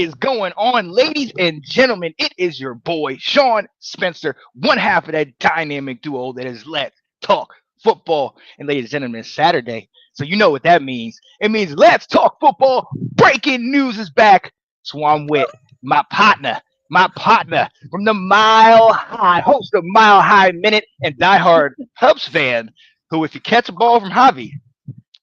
is going on, ladies and gentlemen? It is your boy, Sean Spencer, one half of that dynamic duo that is Let's Talk Football. And ladies and gentlemen, it's Saturday. So you know what that means. It means Let's Talk Football. Breaking news is back. So I'm with my partner from the Mile High, host of Mile High Minute and diehard Cubs fan, who, if you catch a ball from Javi,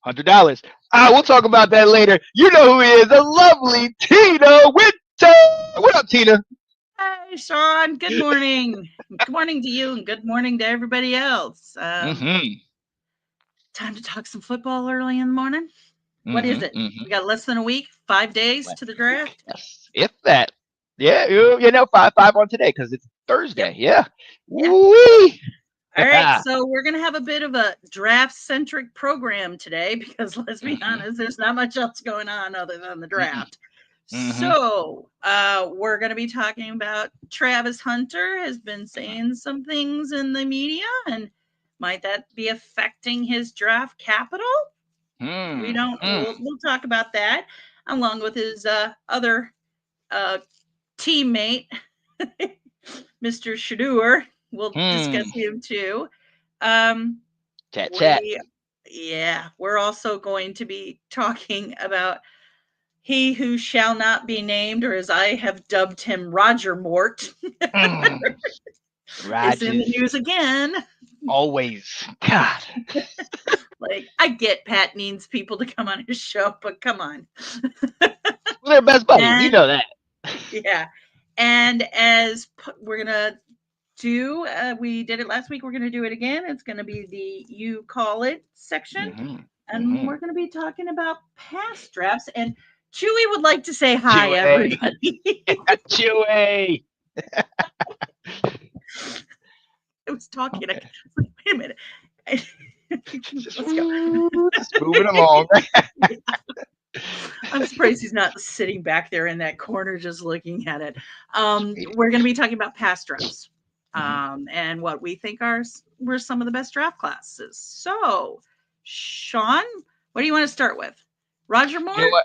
$100. We'll talk about that later. You know who he is, the lovely Tina Winter. What up, Tina? Hi, Sean. Good morning. Good morning to you, and good morning to everybody else. Mm-hmm. Time to talk some football early in the morning. What is Mm-hmm. it? Mm-hmm. We got less than a week, 5 days Last to the week. draft. Yes. If that. Yeah, you know, five on today because it's Yep. Thursday. Yeah. Yeah. Woo-wee. All right. So we're gonna have a bit of a draft-centric program today because let's be Mm-hmm. honest, there's not much else going on other than the Mm-mm. draft. Mm-hmm. So we're gonna be talking about Travis Hunter has been saying some things in the media, and might that be affecting his draft capital? We don't. Mm-hmm. We'll talk about that along with his other uh, teammate, Mr. Shadur. We'll discuss Hmm. him too. Um, Chat, chat. we, yeah, we're also going to be talking about he who shall not be named, or as I have dubbed him, Roger Mort, Mm. is in the Rogers. news again. Always. God. Like, I get Pat needs people to come on his show, but come on. Well, they're best buddies. You And know that. yeah, and as we're gonna do, we did it last week. We're gonna do it again. It's gonna be the "You Call It" section, Mm-hmm. and Mm-hmm. we're gonna be talking about past drafts. And Chewy would like to say hi, Chewy. everybody. Chewy. I was talking. I Okay. was like, wait a minute. Just, Let's go. just moving along. I'm surprised he's not sitting back there in that corner just looking at it. Waiting. We're going to be talking about past drafts Mhm. and what we think were some of the best draft classes. So, Sean, what do you want to start with? Roger You know Moore what?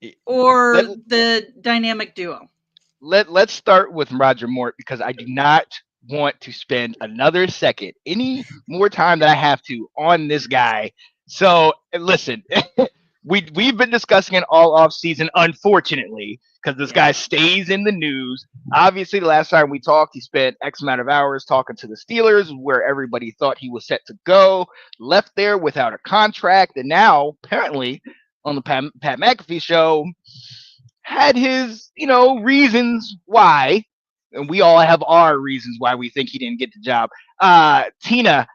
Let, or the dynamic duo? let's start with Roger Mort because I do not want to spend another second, any more time that I have to on this guy. So listen, we've been discussing it all off season, unfortunately, because this Yeah. guy stays in the news. Obviously, the last time we talked, he spent X amount of hours talking to the Steelers, where everybody thought he was set to go, left there without a contract, and now apparently on the Pat McAfee show had his, reasons why, and we all have our reasons why we think he didn't get the job. Tina,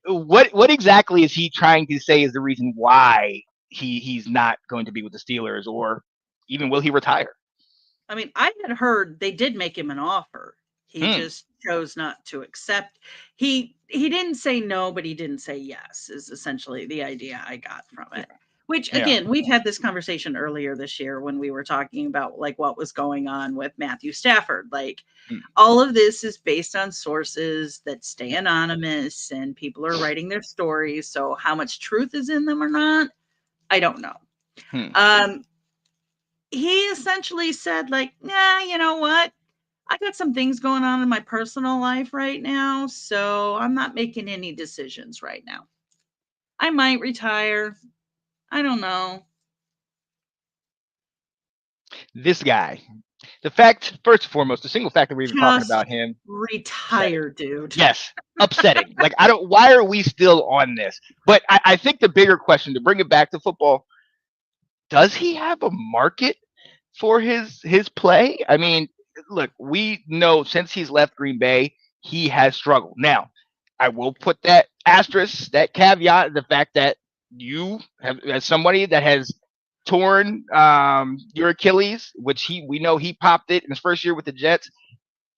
what exactly is he trying to say is the reason why he's not going to be with the Steelers, or even will he retire? I mean, I had heard they did make him an offer. He Hmm. just chose not to accept. He didn't say no, but he didn't say yes, is essentially the idea I got from Yeah. it. Which Yeah. again, we've had this conversation earlier this year when we were talking about like what was going on with Matthew Stafford. Like Hmm. all of this is based on sources that stay anonymous and people are writing their stories. So how much truth is in them or not, I don't know. Hmm. Um, he essentially said like, "Nah, you know what? I got some things going on in my personal life right now, so I'm not making any decisions right now. I might retire. I don't know." This guy, the fact, first and foremost, the single fact that we're even talking Just about him, upsetting. retire, dude. Yes, upsetting. Like, I don't. Why are we still on this? But I think the bigger question, to bring it back to football, does he have a market for his play? I mean, look, we know since he's left Green Bay, he has struggled. Now, I will put that asterisk, that caveat, the fact that you have, as somebody that has torn your Achilles, which we know he popped it in his first year with the Jets.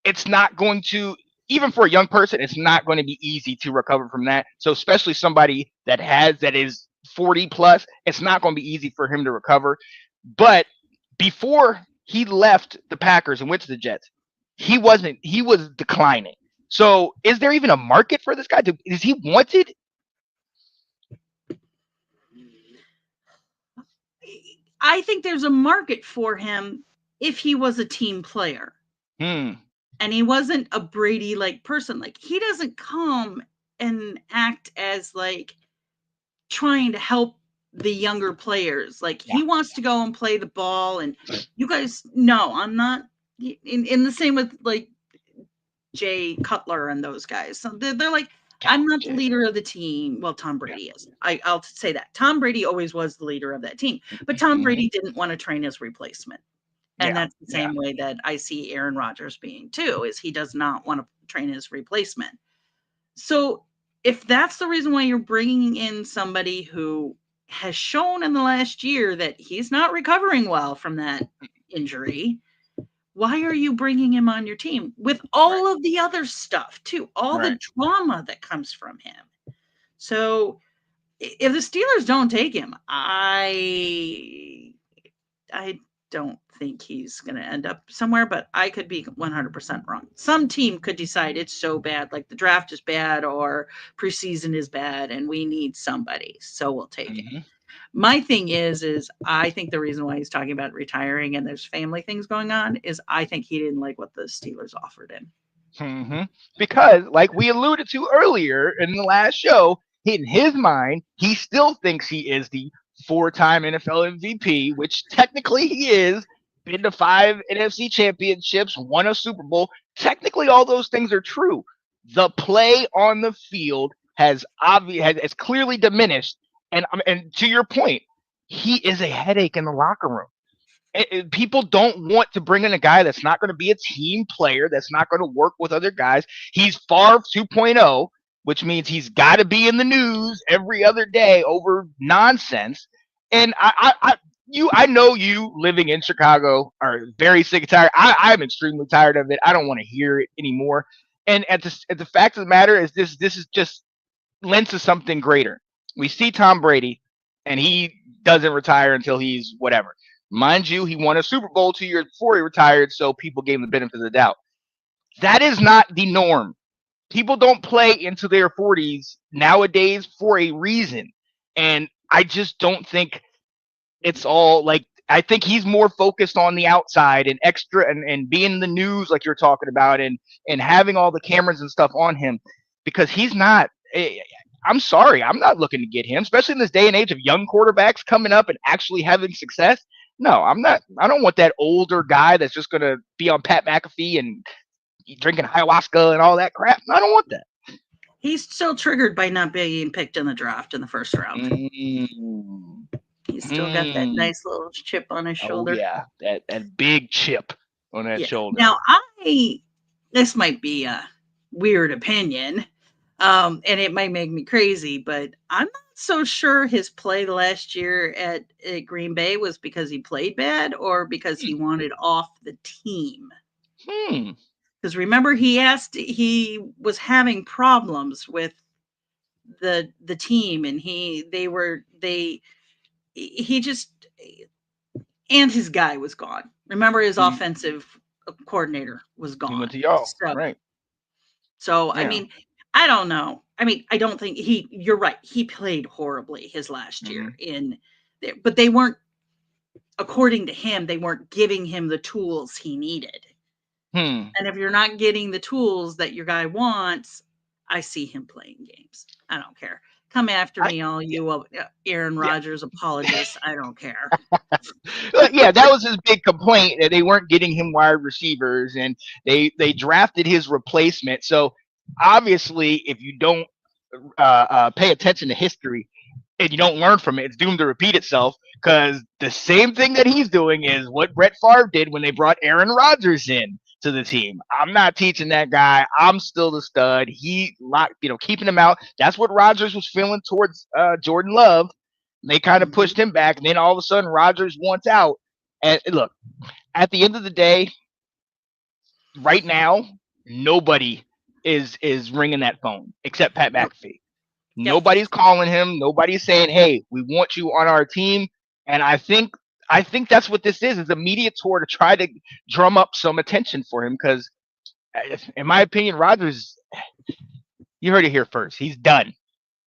It's not going to, even for a young person, it's not going to be easy to recover from that. So especially somebody that is 40 plus, it's not going to be easy for him to recover. But before he left the Packers and went to the Jets, he was declining. So is there even a market for this guy? Is he wanted? I think there's a market for him if he was a team player. Hmm. And he wasn't a Brady like person. Like he doesn't come and act as like trying to help the younger players. Like Yeah. he wants to go and play the ball. And you guys, no, I'm not. In the same with like Jay Cutler and those guys. So they're like, I'm not the leader of the team. Well, Tom Brady is. I'll say that. Tom Brady always was the leader of that team. But Tom Brady didn't want to train his replacement. And Yeah. that's the same way that I see Aaron Rodgers being too, is he does not want to train his replacement. So if that's the reason why you're bringing in somebody who has shown in the last year that he's not recovering well from that injury, why are you bringing him on your team with all of the other stuff too, all the drama that comes from him? So if the Steelers don't take him, I don't think he's going to end up somewhere, but I could be 100% wrong. Some team could decide it's so bad, like the draft is bad or preseason is bad, and we need somebody, so we'll take it. My thing is I think the reason why he's talking about retiring and there's family things going on is I think he didn't like what the Steelers offered him. Because, like we alluded to earlier in the last show, in his mind, he still thinks he is the 4-time NFL MVP, which technically he is. Been to 5 NFC championships, won a Super Bowl. Technically, all those things are true. The play on the field has clearly diminished, and to your point, he is a headache in the locker room. People don't want to bring in a guy that's not going to be a team player, that's not going to work with other guys. He's Favre 2.0, which means he's got to be in the news every other day over nonsense. And I know you living in Chicago are very sick and tired. I'm extremely tired of it. I don't want to hear it anymore. And at the fact of the matter is this is just lends to something greater. We see Tom Brady, and he doesn't retire until he's whatever. Mind you, he won a Super Bowl 2 years before he retired, so people gave him the benefit of the doubt. That is not the norm. People don't play into their 40s nowadays for a reason. And I just don't think it's all like, I think he's more focused on the outside and extra and being in the news like you're talking about, and having all the cameras and stuff on him, because he's not. I'm sorry, I'm not looking to get him, especially in this day and age of young quarterbacks coming up and actually having success. No, I'm not. I don't want that older guy that's just going to be on Pat McAfee and drinking ayahuasca and all that crap. I don't want that. He's still triggered by not being picked in the draft in the first round. He's still got that nice little chip on his shoulder. Oh, yeah, that big chip on that shoulder. Now, this might be a weird opinion, and it might make me crazy, but I'm not so sure his play last year at Green Bay was because he played bad or because he wanted off the team. Because remember, he was having problems with the team, and and his guy was gone. Remember, his offensive coordinator was gone. He went to y'all, right? So, I mean, I don't know. I mean, I don't think you're right. He played horribly his last year but they weren't, according to him, they weren't giving him the tools he needed. And if you're not getting the tools that your guy wants, I see him playing games. I don't care. Come after me, all you Aaron Rodgers apologists. I don't care. Yeah, that was his big complaint, that they weren't getting him wide receivers, and they drafted his replacement. So obviously, if you don't pay attention to history and you don't learn from it, it's doomed to repeat itself, because the same thing that he's doing is what Brett Favre did when they brought Aaron Rodgers in to the team. I'm not teaching that guy. I'm still the stud. He keeping him out. That's what Rodgers was feeling towards Jordan Love. They kind of pushed him back, and then all of a sudden Rodgers wants out. And look, at the end of the day, right now, nobody is ringing that phone except Pat McAfee. Nobody's calling him. Nobody's saying, "Hey, we want you on our team." And I think that's what this is a media tour to try to drum up some attention for him, because, in my opinion, Rodgers, you heard it here first. He's done.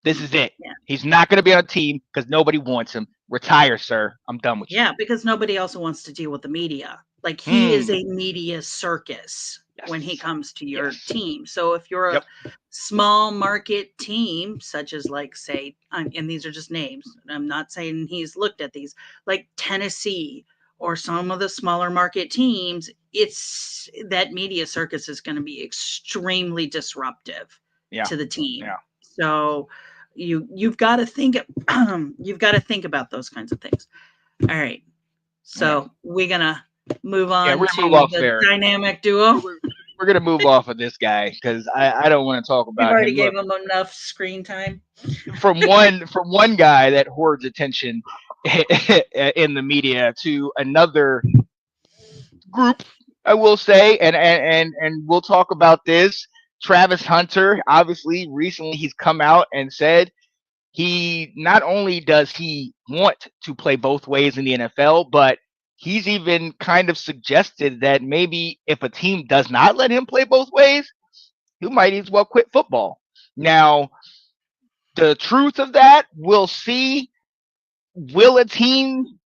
This is it. He's not going to be on a team because nobody wants him. Retire, sir. I'm done with you. Yeah, because nobody else wants to deal with the media. Like, he is a media circus when he Yes. comes to your Yes. team. So if you're a Yep. small market team, such as, like, say, and these are just names, I'm not saying he's looked at these, like Tennessee or some of the smaller market teams, it's that media circus is going to be extremely disruptive Yeah. to the team. Yeah. So you've got to think you've got to think about those kinds of things. All right. Yeah. So we're gonna move Yeah. on We're gonna move to off the there. dynamic duo. We're gonna move off of this guy because I don't want to talk We've about already him. gave Look, him enough screen time. from one guy that hoards attention in the media to another group, I will say, and we'll talk about this. Travis Hunter, obviously, recently he's come out and said he not only does he want to play both ways in the NFL, but he's even kind of suggested that maybe if a team does not let him play both ways, he might as well quit football. Now, the truth of that, we'll see. Will a team,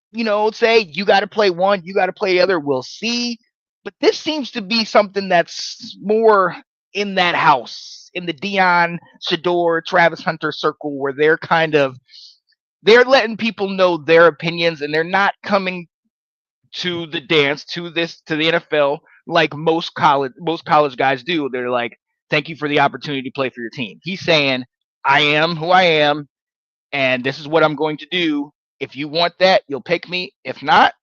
say you got to play one, you got to play the other? We'll see. But this seems to be something that's more in that house, in the Dion, Shador, Travis Hunter circle, where they're letting people know their opinions, and they're not coming to the dance to the NFL like most college guys do. They're like, thank you for the opportunity to play for your team. He's saying, I am who I am, and this is what I'm going to do. If you want that, you'll pick me. If not,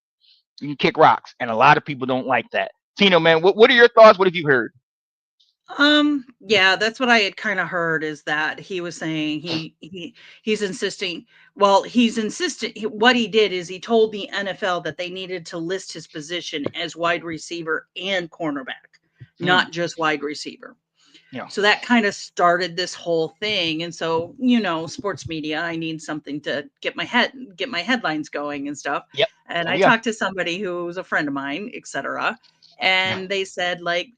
you can kick rocks. And a lot of people don't like that. Tino, man, what are your thoughts? What have you heard? Yeah, that's what I had kind of heard, is that he was saying he's insisting. Well, he's insistent. What he did is he told the NFL that they needed to list his position as wide receiver and cornerback, Hmm. not just wide receiver. Yeah. So that kind of started this whole thing. And so, sports media, I need something to get my headlines going and stuff. Yep. And Oh I yeah. talked to somebody who was a friend of mine, etc. Yeah. And they said, like,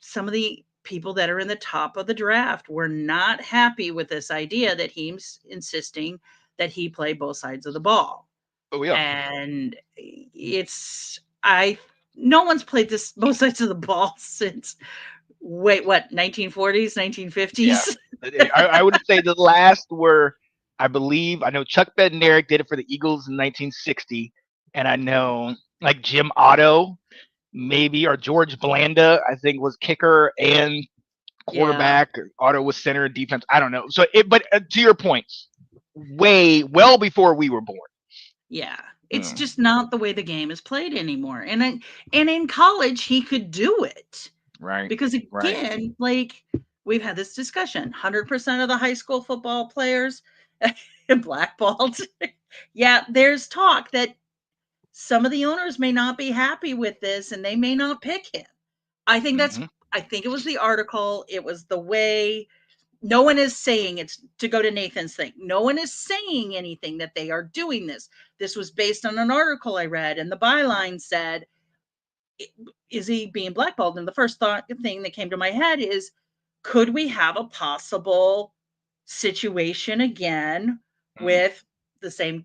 some of the people that are in the top of the draft were not happy with this idea that he's insisting that he play both sides of the ball. Oh yeah. And it's I no one's played this both sides of the ball since, wait, what, 1940s, Yeah. 1950s? I would say the last were, I know Chuck Bednarik did it for the Eagles in 1960, and I know like Jim Otto maybe, or George Blanda, I think, was kicker and Yeah, quarterback. Otto was center and defense. I don't know. So but to your point, way well before we were born. yeah. It's Hmm. just not the way the game is played anymore. And in college he could do it. Right. Because Right. again, like, we've had this discussion, 100% of the high school football players blackballed. Yeah, there's talk that some of the owners may not be happy with this and they may not pick him. I think that's Hmm. I think it was the article, it was the way. No one is saying, it's to go to Nathan's thing. No one is saying anything that they are doing this. This was based on an article I read, and the byline said, is he being blackballed? And the first thing that came to my head is, could we have a possible situation again Hmm. with the same,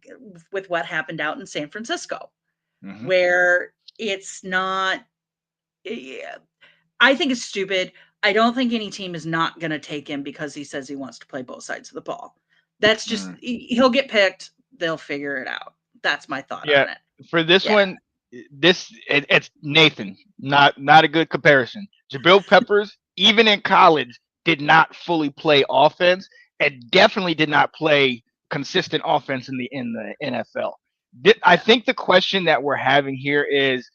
with what happened out in San Francisco, Hmm. where it's not, yeah, I think it's stupid. I don't think any team is not going to take him because he says he wants to play both sides of the ball. That's just, Hmm. he'll get picked. They'll figure it out. That's my thought Yeah. on it. For this Yeah. one, it's Nathan. Not a good comparison. Jabril Peppers, even in college, did not fully play offense, and definitely did not play consistent offense in the NFL. I Yeah. think the question that we're having here is,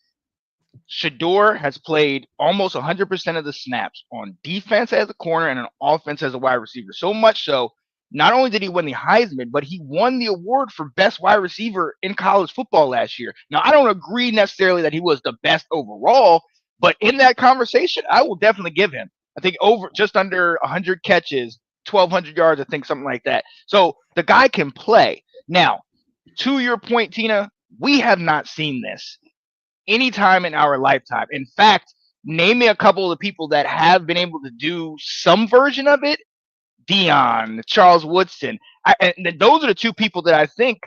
Shador has played almost 100% of the snaps on defense as a corner and on offense as a wide receiver. So much so, not only did he win the Heisman, but he won the award for best wide receiver in college football last year. Now, I don't agree necessarily that he was the best overall, but in that conversation, I will definitely give him. I think over just under 100 catches, 1,200 yards, I think something like that. So the guy can play. Now, to your point, Tina, we have not seen this anytime in our lifetime. In fact, name me a couple of the people that have been able to do some version of it. Dion, Charles Woodson. And those are the two people that I think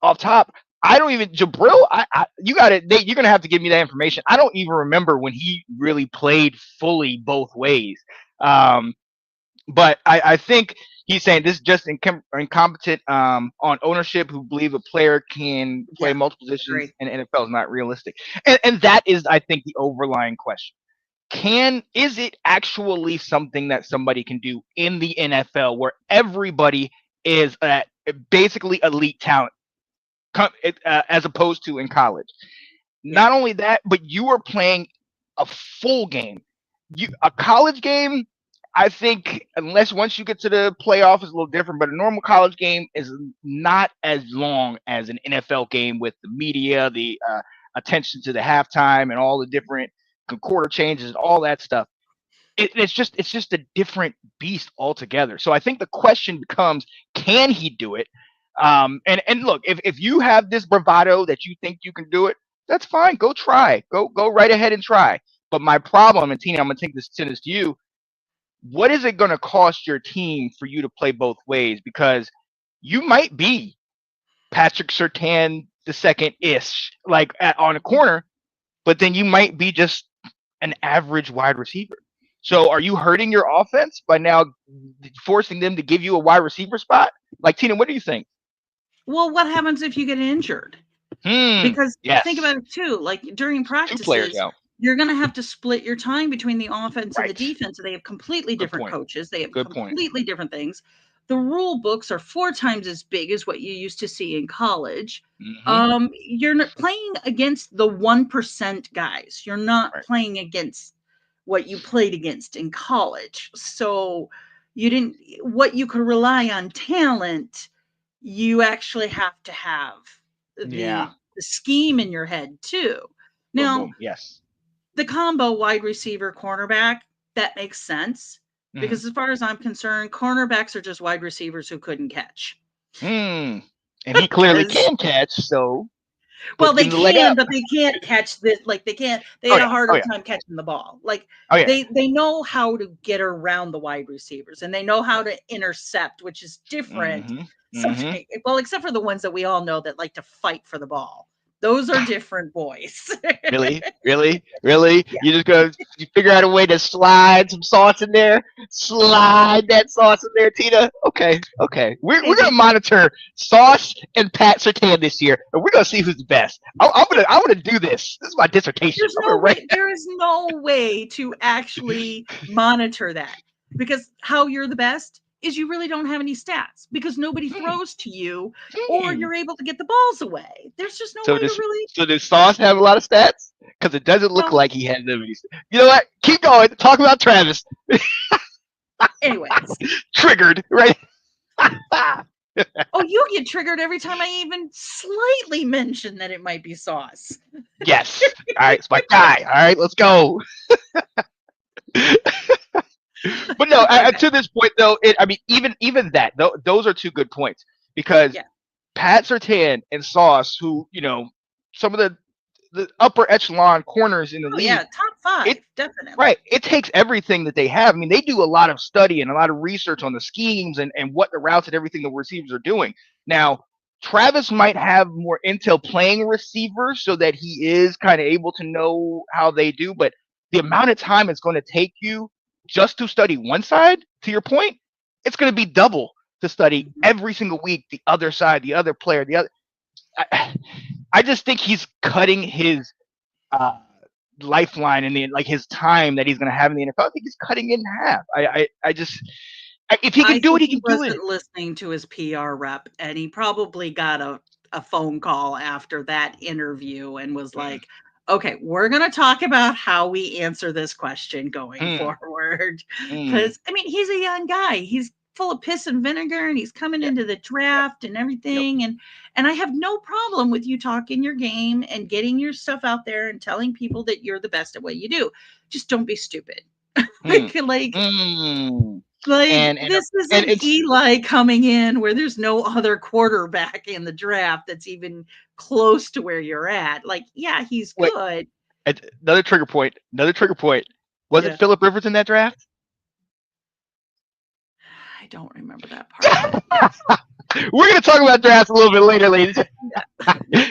off top I don't even Jabril. You got it. You're gonna have to give me that information. I don't even remember when he really played fully both ways. Um, but I think he's saying this is just incompetent on ownership who believe a player can play Yeah, multiple positions agree. and NFL is not realistic. And that is, I think, the overlying question. Is it actually something that somebody can do in the NFL where everybody is at basically elite talent, as opposed to in college? Yeah. Not only that, but you are playing a full game. A college game, I think, unless once you get to the playoff, is a little different. But a normal college game is not as long as an NFL game with the media, the attention to the halftime, and all the different quarter changes and all that stuff. It's just a different beast altogether. So I think the question becomes, can he do it? And look, if you have this bravado that you think you can do it, that's fine. Go try. Go right ahead and try. But my problem, and Tina, I'm gonna send this to you. What is it gonna cost your team for you to play both ways? Because you might be Patrick Surtain the second ish, like on a corner, but then you might be just an average wide receiver. So are you hurting your offense by now forcing them to give you a wide receiver spot? Like, Tina, what do you think? Well, what happens if you get injured? Because think Yes. about it too, like during Two players practices, now. you're going to have to split your time between the offense and the Right. defense. They have completely Good different point. coaches. They have Good point. completely different things. The rule books are 4 times as big as what you used to see in college. Mm-hmm. You're not playing against the 1% guys. You're not Right. playing against what you played against in college. So you didn't, what you could rely on talent, you actually have to have Yeah. the scheme in your head too. Boom, Now, boom. Yes. the combo wide receiver cornerback, that makes sense Mm-hmm. because as far as I'm concerned, cornerbacks are just wide receivers who couldn't catch. Mm. And he clearly Because can catch, so well, put they them the leg can, up. but they can't catch this. Like they can't. They Oh had a yeah. Oh harder yeah. time catching the ball. Like Oh yeah. they know how to get around the wide receivers and they know how to intercept, which is different. Mm-hmm. Mm-hmm. Something well, except for the ones that we all know that like to fight for the ball. Those are different boys. Really? Really? Really? Yeah. You just gonna figure out a way to slide some sauce in there? Slide that sauce in there, Tina? Okay, okay. We're gonna Maybe. monitor Sauce and Pat Sertan this year, and we're gonna see who's the best. I'm gonna do this. This is my dissertation. There's I'm no gonna write. way. There is no way to actually monitor that because how you're the best is you really don't have any stats because nobody throws to you or Hmm. you're able to get the balls away. There's just no So way to does really. so does Sauce have a lot of stats? Because it doesn't look Well, like he has any. You know what? Keep going. Talk about Travis. anyways. Triggered, right? Oh, you get triggered every time I even slightly mention that it might be sauce. Yes. All right, it's my guy. All right, let's go. But no, Okay. to this point though, I mean, even that, those are two good points because Yeah. Pat Sertan and Sauce, who some of the upper echelon corners in the Oh yeah, league, top it 5, definitely. right, it takes everything that they have. I mean, they do a lot of study and a lot of research on the schemes and what the routes and everything the receivers are doing. Now, Travis might have more intel playing receivers so that he is kind of able to know how they do, but the amount of time it's going to take you just to study one side, to your point, it's going to be double to study Mhm. every single week the other side, the other player, the other. I, I just think he's cutting his uh, lifeline and like his time that he's going to have in the NFL. I think he's cutting it in half. I just if he can I do it, think he he can do it. wasn't listening to his PR rep, and he probably got a phone call after that interview and was Mm, like, "Okay, we're gonna talk about how we answer this question going mm, forward." mm. Because I mean, he's a young guy. He's full of piss and vinegar, and he's coming Yep, into the yep, draft and yep. everything. And I have no problem with you talking your game and getting your stuff out there and telling people that you're the best at what you do. Just don't be stupid. Mm, like mm. like, And this and isn't it's Eli coming in where there's no other quarterback in the draft that's even close to where you're at. Like, yeah, he's wait, good. another trigger point. Another trigger point. Was it Yeah. Philip Rivers in that draft? I don't remember that part. We're gonna talk about drafts a little bit later, ladies.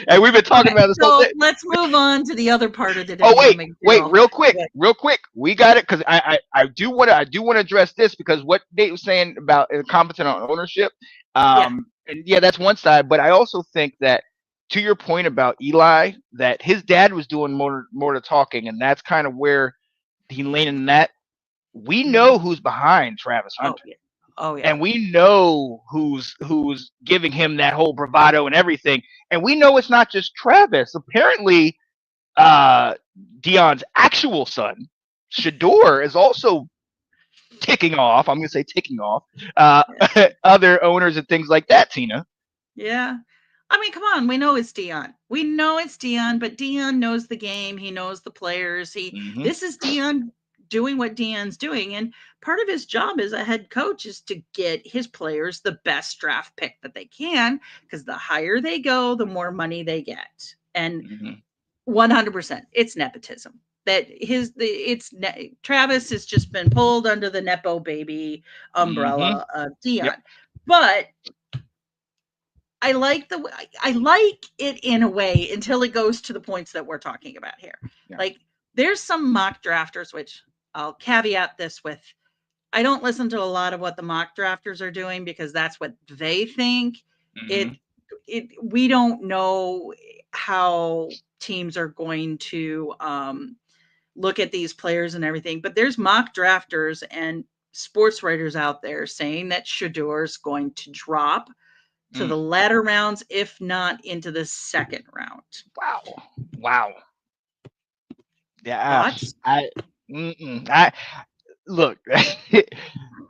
And we've been talking Okay, about this whole so day. let's move on to the other part of the Oh wait, dynamic, wait, Daryl. What? real quick. We got it because I do want to address this because what Nate was saying about competent on ownership. Yeah. And yeah, that's one side, but I also think that to your point about Eli, that his dad was doing more to talking, and that's kind of where he leaned in that. We Mhm. know who's behind Travis Oh Hunter, yeah. Oh yeah. and we know who's giving him that whole bravado and everything, and we know it's not just Travis. Apparently, uh, Dion's actual son, Shador, is also ticking off. I'm going to say ticking off Yeah. other owners and things like that. Tina. Yeah. I mean, come on. We know it's Dion. We know it's Dion, but Dion knows the game. He knows the players. Hmm. This is Dion doing what Dion's doing, and part of his job as a head coach is to get his players the best draft pick that they can, because the higher they go, the more money they get. And Hmm. 100%, it's nepotism. That Travis has just been pulled under the nepo baby Hmm. umbrella of Yep. Dion, but I like it in a way until it goes to the points that we're talking about here. Yeah. Like there's some mock drafters, which I'll caveat this with. I don't listen to a lot of what the mock drafters are doing because that's what they think. It Hmm. we don't know how teams are going to look at these players and everything, but there's mock drafters and sports writers out there saying that Shador is going to drop to Mm. the latter rounds, if not into the second round. Wow. Wow. Yeah. Thoughts? I look.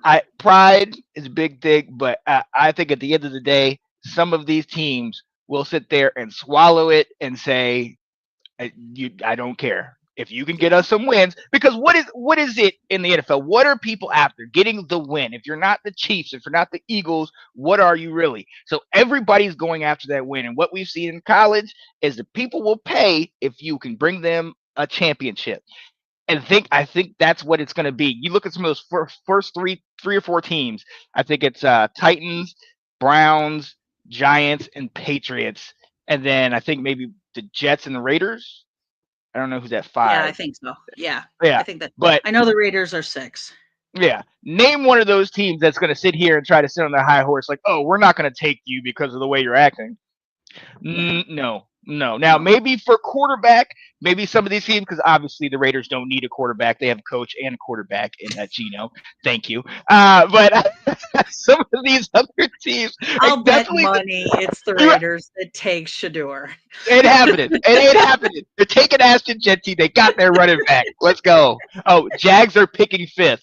I pride is a big thing, but I think at the end of the day, some of these teams will sit there and swallow it and say, I don't care if you can get Yeah. us some wins because what is it in the NFL? What are people after? Getting the win. If you're not the Chiefs, if you're not the Eagles, what are you really? So everybody's going after that win, and what we've seen in college is that people will pay if you can bring them a championship. And I think that's what it's going to be. You look at some of those first three or four teams. I think it's Titans, Browns, Giants, and Patriots, and then I think maybe the Jets and the Raiders. I don't know who's at Yeah, I 5. think so. Yeah. I Yeah, think that but I know the Raiders are 6. yeah, name one of those teams that's going to sit here and try to sit on their high horse, like, oh, we're not going to take you because of the way you're acting. Yeah. No, no. Now No. maybe for quarterback, maybe some of these teams, because obviously the Raiders don't need a quarterback. They have a coach and a quarterback in Gino. Thank you. But some of these other teams, I'll bet definitely money it's the you're, Raiders that takes Shador. it happening. It ain't happening. They're taking Ashton Jetty. They got their running back. Let's go. Oh, Jags are picking 5th.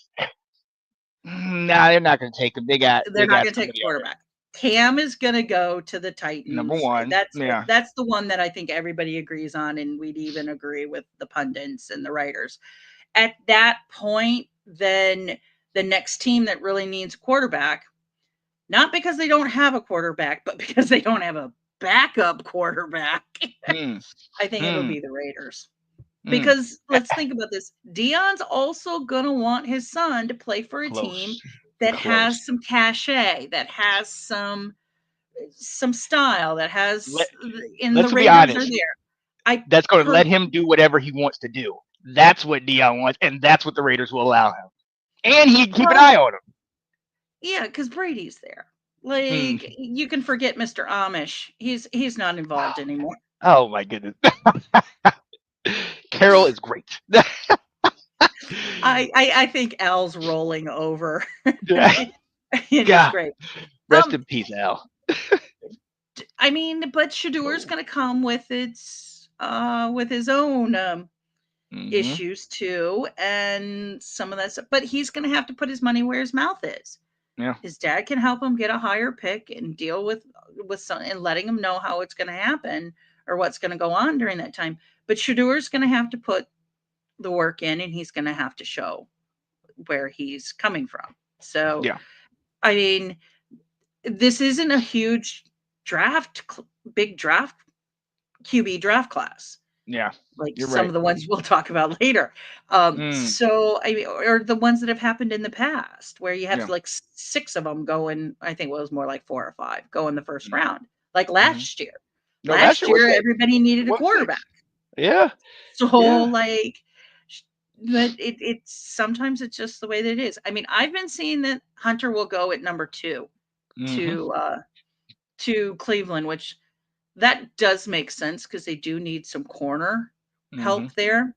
Nah, they're not going to take him. They got They're they not got going to take somebody a already. quarterback. Cam is going to go to the Number Titans. one. Yeah. That's the one that I think everybody agrees on, and we'd even agree with the pundits and the writers. At that point, then the next team that really needs a quarterback, not because they don't have a quarterback, but because they don't have a backup quarterback, Hmm. I think it'll Hmm. be the Raiders. Hmm. Because let's think about this. Dion's also going to want his son to play for a team Close. that Close. has some cachet, that has some style, that Let has and the Let's be Raiders are honest. there. I That's going to per let him do whatever he wants to do. That's what Dion wants, and that's what the Raiders will allow him. And he keep an well, eye on him. yeah, because Brady's there. Hmm. Like you can forget Mr. Amish. He's not involved Oh, anymore. oh my goodness. Carol is great. I think Al's rolling over in his God, grave. rest Um, in peace, Al. I mean, but Shador's Oh. going to come with his own Hmm. issues too, and some of that stuff. But he's going to have to put his money where his mouth is. Yeah. His dad can help him get a higher pick and deal with some and letting him know how it's going to happen or what's going to go on during that time. But Shador's going to have to put the work in, and he's going to have to show where he's coming from. So, Yeah. I mean, this isn't a huge draft, big draft QB draft class Yeah. like You're some right. of the ones we'll talk about later. Mm. So I mean, or the ones that have happened in the past where you have Yeah. like 6 of them go in. I think it was more like 4 or 5 go in the first Mm-hmm. round, like Mm-hmm. last year. No, last Last year was year, what? everybody needed a What quarterback. 6? Yeah. So, Yeah. like, but it's sometimes it's just the way that it is. I mean, I've been seeing that Hunter will go at number 2 Mm-hmm. to Cleveland, which that does make sense because they do need some corner Mm-hmm. help there.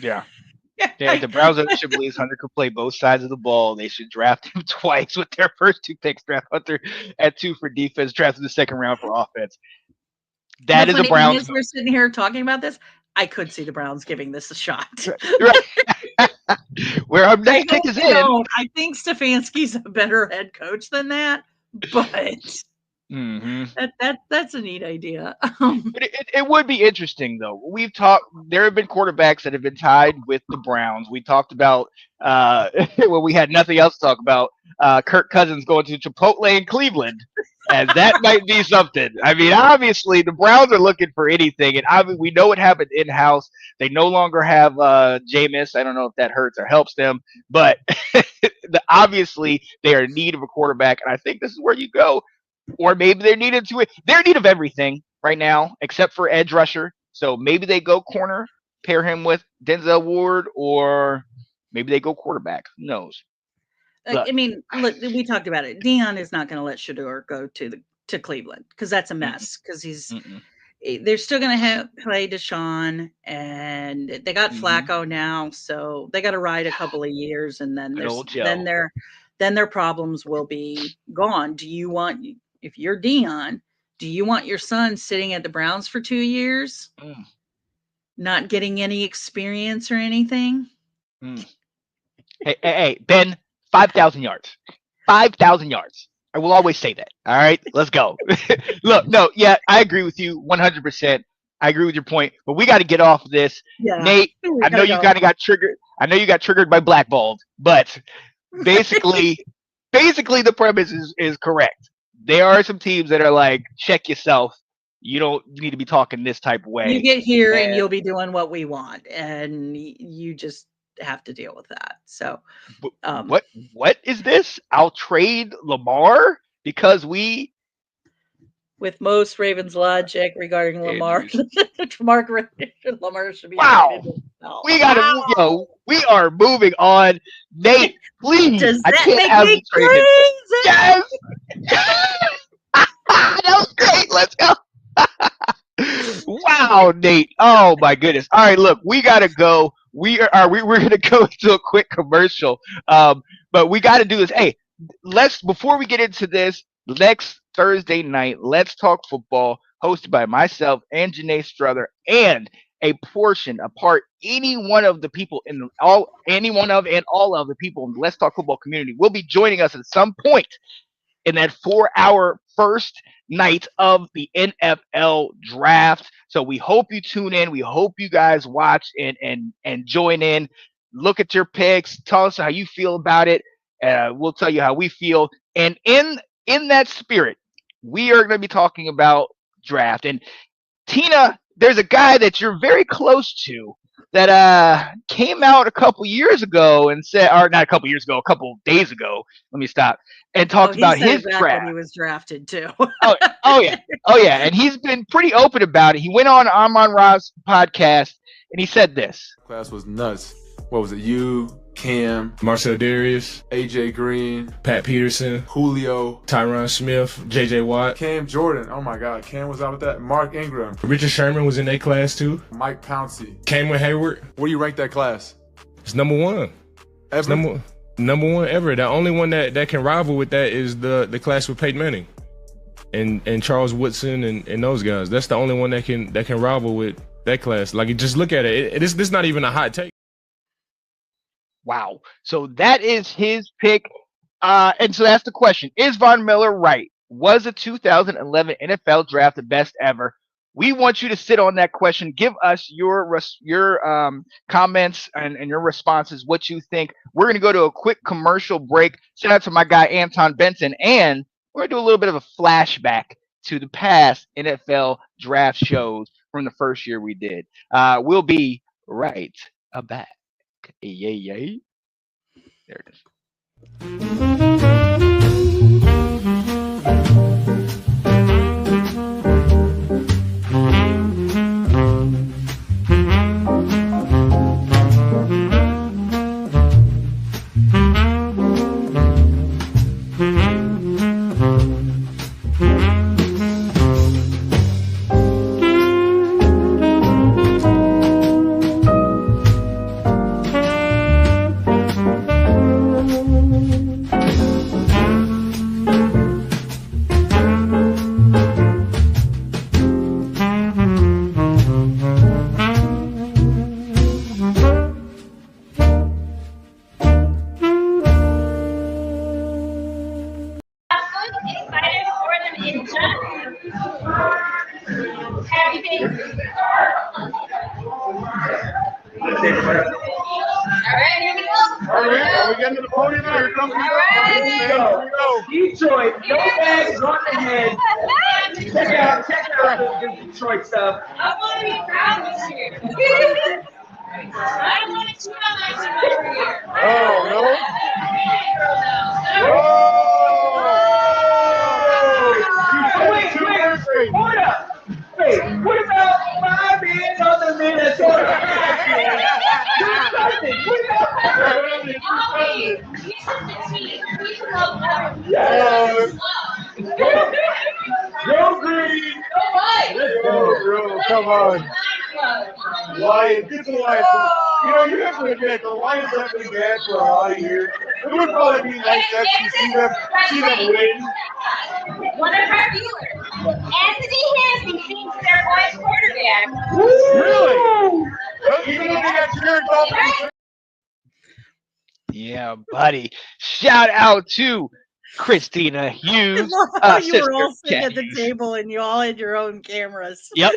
Yeah. Yeah, if the Browns ownership believes Hunter could play both sides of the ball, they should draft him twice with their first 2 picks. Draft Hunter at 2 for defense, draft in the second round for offense. The That is a funny thing Browns is, move. we're sitting here talking about this. I could see the Browns giving this a shot. Right. Where our I next pick hope is they in. don't. I think Stefanski's a better head coach than that, but Mm-hmm. that's a neat idea. But it would be interesting though. We've talked. There have been quarterbacks that have been tied with the Browns. We talked about when we had nothing else to talk about. Kirk Cousins going to Chipotle in Cleveland, as that might be something. I mean, obviously the Browns are looking for anything, and we know what happened in house. They no longer have Jameis. I don't know if that hurts or helps them, but obviously they are in need of a quarterback, and I think this is where you go. Or maybe they're in need of everything right now except for edge rusher. So maybe they go corner, pair him with Denzel Ward, or maybe they go quarterback. Who knows? I Look, mean, look, we talked about it. Dion is not going to let Shador go to Cleveland because that's a mm-mm, mess. Because mm-mm, they're still going to play Deshaun, and they got mm-hmm. Flacco now, so they got to ride a couple of years, and then Good old then Joe. their problems will be gone. Do you want, if you're Dion, do you want your son sitting at the Browns for 2 years, Mm, not getting any experience or anything? mm. Hey, Ben, 5,000 yards. 5,000 yards. I will always say that. All right, let's go. Look, no, yeah, I agree with you 100%. I agree with your point, but we got to get off of this. Yeah, Nate, we I know gotta you go. kind of got triggered. I know you got triggered by blackballed, but basically, the premise is correct. There are some teams that are like, check yourself. You don't need to be talking this type of You way. get here and And you'll be doing what we want, and you just have to deal with that. So, um, what is this? I'll trade Lamar because we with most Ravens logic regarding Lamar, injuries. Lamar should be Wow. traded himself. We gotta, Wow. we are moving on. Nate, please, Does I that can't make have you me trade him. crazy? Yes, that was great. Let's go. Wow, Nate. Oh my goodness. All right, look, we gotta go. We're gonna go into a quick commercial. But we gotta do this. Hey, let's before we get into this next Thursday night, let's talk football, hosted by myself and Janae Struther, and a part, any one of the people in the, all, any one of and all of the people in the Let's Talk Football community will be joining us at some point in that 4 hour first night of the NFL draft. So we hope you tune in. We hope you guys watch and join in. Look at your picks. Tell us how you feel about it. We'll tell you how we feel. And in that spirit, we are going to be talking about draft. And Tina, there's a guy that you're very close to that came out a couple years ago and said, or not a couple years ago, a couple days ago. Let me stop and Oh, talked he about said it his back when draft. he was drafted too. Oh, oh yeah, and he's been pretty open about it. He went on Amon Ra's podcast and he said this. Class was nuts. What was it? You, Cam, Marcel Darius, AJ Green, Pat Peterson, Julio, Tyron Smith, JJ Watt. Cam Jordan. Oh my God, Cam was out with that. Mark Ingram, Richard Sherman was in that class too. Mike Pouncey. Cameron Hayward. Where do you rank that class? It's number one. It's Ever? number one ever. The only one that can rival with that is the class with Peyton Manning and Charles Woodson and those guys. That's the only one that can rival with that class. Like, just look at it. This is not even a hot take. Wow. So that is his pick. And so that's the question. Is Von Miller right? Was the 2011 NFL draft the best ever? We want you to sit on that question. Give us your comments and your responses, what you think. We're going to go to a quick commercial break. Shout out to my guy, Anton Benson. And we're going to do a little bit of a flashback to the past NFL draft shows from the first year we did. We'll be right back. Yay. There it is. Are we getting to the podium now? Here comes the go. Detroit, no bags on the head. Check out the Detroit stuff. I want to be proud this year. I don't want to cheat on my team every year. Oh, no. Wait, hold up. Wait, what about my man on the Minnesota? Go green. Go, bro. Come on. Lions, get the Lions. You know, you have to admit, the Lions have been bad for a lot of years. It would probably be nice to actually see them win. One of our dealers, Anthony Hansey, thinks their boy's quarterback. Really? Even though they got Jared Goff. Yeah, buddy. Shout out to Christina Hughes. You were all sitting at the Hughes. table and you all had your own cameras. Yep.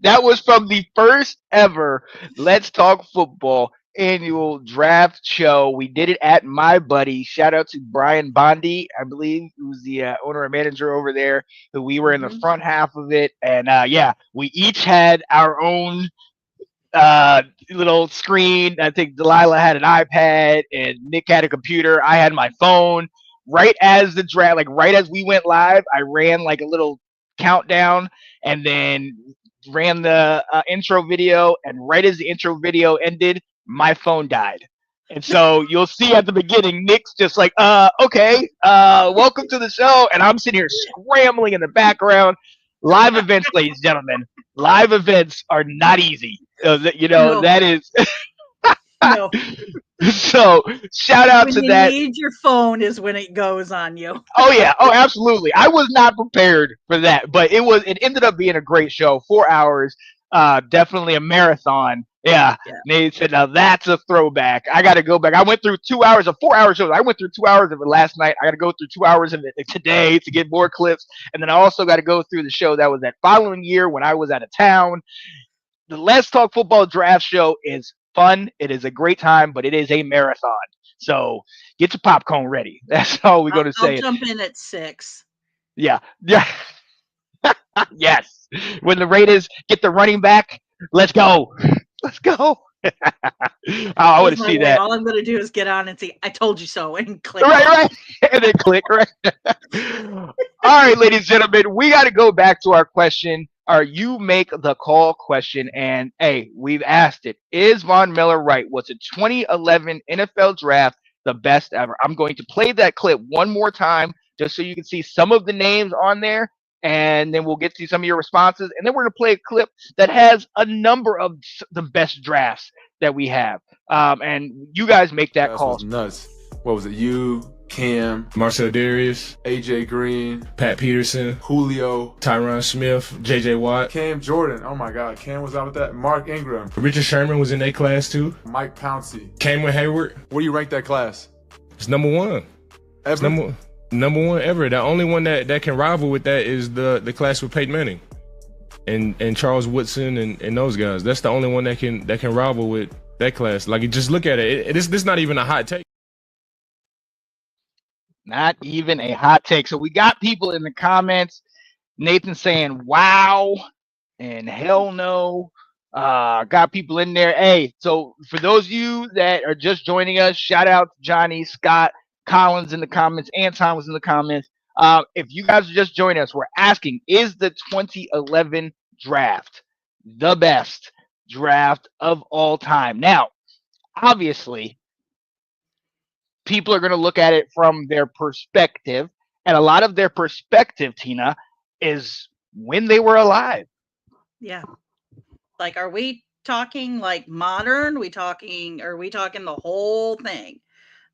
That was from the first ever Let's Talk Football annual draft show. We did it at My Buddy. Shout out to Brian Bondi, I believe, who's the owner and manager over there, who we were in the front half of it. And we each had our own little screen. I think Delilah had an iPad and Nick had a computer. I had my phone. Right as the draft, like right as we went live, I ran like a little countdown and then ran the intro video. And right as the intro video ended, my phone died. And so you'll see at the beginning, Nick's just like, okay, welcome to the show. And I'm sitting here scrambling in the background. Live events, ladies and gentlemen, live events are not easy. No. That is. No. So shout out to that. When you need your phone is when it goes on you. Oh yeah. Oh, absolutely. I was not prepared for that, but it ended up being a great show. 4 hours. Definitely a marathon. Yeah. Nate said, now that's a throwback. I got to go back. I went through 2 hours of 4 hour shows. I went through 2 hours of it last night. I got to go through 2 hours of it today to get more clips. And then I also got to go through the show that was that following year when I was out of town. The Let's Talk Football draft show is fun. It is a great time, but it is a marathon. So get your popcorn ready. That's all we're going to say. I'll jump in at 6. Yeah. Yeah. Yes. When the Raiders get the running back, let's go. Let's go. I want to see that. All I'm going to do is get on and see, I told you so, and click. Right. And then click, right? All right, ladies and gentlemen, we got to go back to our question. Our You Make the Call question. And, hey, we've asked it. Is Von Miller right? Was the 2011 NFL draft the best ever? I'm going to play that clip one more time just so you can see some of the names on there. And then we'll get to some of your responses. And then we're going to play a clip that has a number of the best drafts that we have. And you guys make that call. Was nuts. What was it? You, Cam, Marcel Darius, AJ Green, Pat Peterson, Julio, Tyron Smith, JJ Watt, Cam Jordan. Oh my God, Cam was out with that. Mark Ingram, Richard Sherman was in that class too. Mike Pouncey, Cameron Hayward. Where do you rank that class? It's number one. It's number one ever. The only one that can rival with that is the class with Peyton Manning and Charles Woodson and those guys. That's the only one that can rival with that class. Like, just look at it. This is not even a hot take. Not even a hot take. So we got people in the comments. Nathan saying, wow, and hell no. Got people in there. Hey, so for those of you that are just joining us, shout out to Johnny, Scott, Collins in the comments. Anton was in the comments. If you guys are just joining us, we're asking, is the 2011 draft the best draft of all time? Now, obviously, people are going to look at it from their perspective, and a lot of their perspective, Tina, is when they were alive. Yeah. Like, are we talking like modern? Are we talking the whole thing?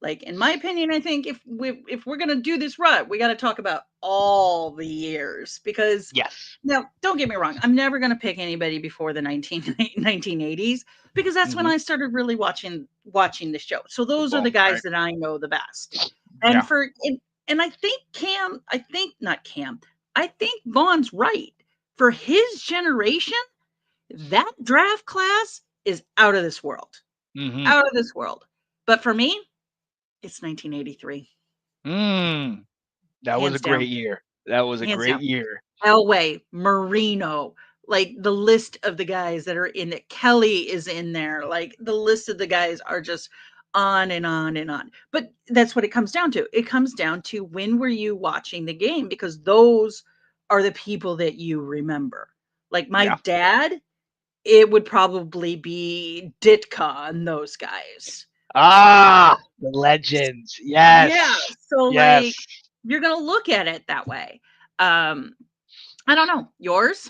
Like, in my opinion, I think if we're going to do this right, we got to talk about all the years, because yes. Now, don't get me wrong. I'm never going to pick anybody before the 1980s, because that's when I started really watching the show. So those are the guys that I know the best. And I think I think Vaughn's right. for his generation, that draft class is out of this world. Mhm. Out of this world. But for me, it's 1983. That was a Hands down. great year. That was a Hands great down. year. Elway, Marino, like the list of the guys that are in it. Kelly is in there. Like the list of the guys are just on and on and on. But that's what it comes down to. It comes down to when were you watching the game? Because those are the people that you remember. Like my Yeah. dad, it would probably be Ditka and those guys. Ah, the legends. Yes. Yeah. So Yes. like you're gonna look at it that way. I don't know. Yours?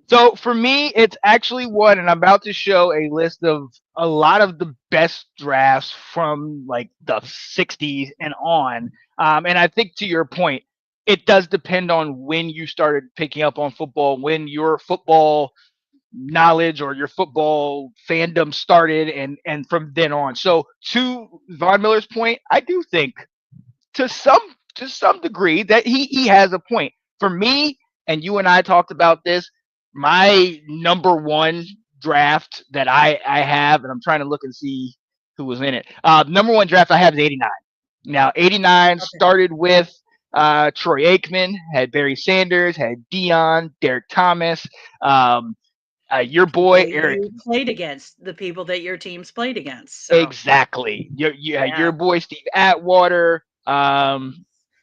So for me, it's actually one, and I'm about to show a list of a lot of the best drafts from like the 60s and on. And I think to your point, it does depend on when you started picking up on football, when your football knowledge or your football fandom started, and from then on. So to Von Miller's point, I do think to some degree that he has a point. For me, and you and I talked about this, my number one draft that I have, and I'm trying to look and see who was in it. Number one draft I have is 89. Now 89 started with Troy Aikman, had Barry Sanders, had Dion, Derek Thomas, your boy Eric. You played against the people that your teams played against. So. Exactly. Your boy Steve Atwater.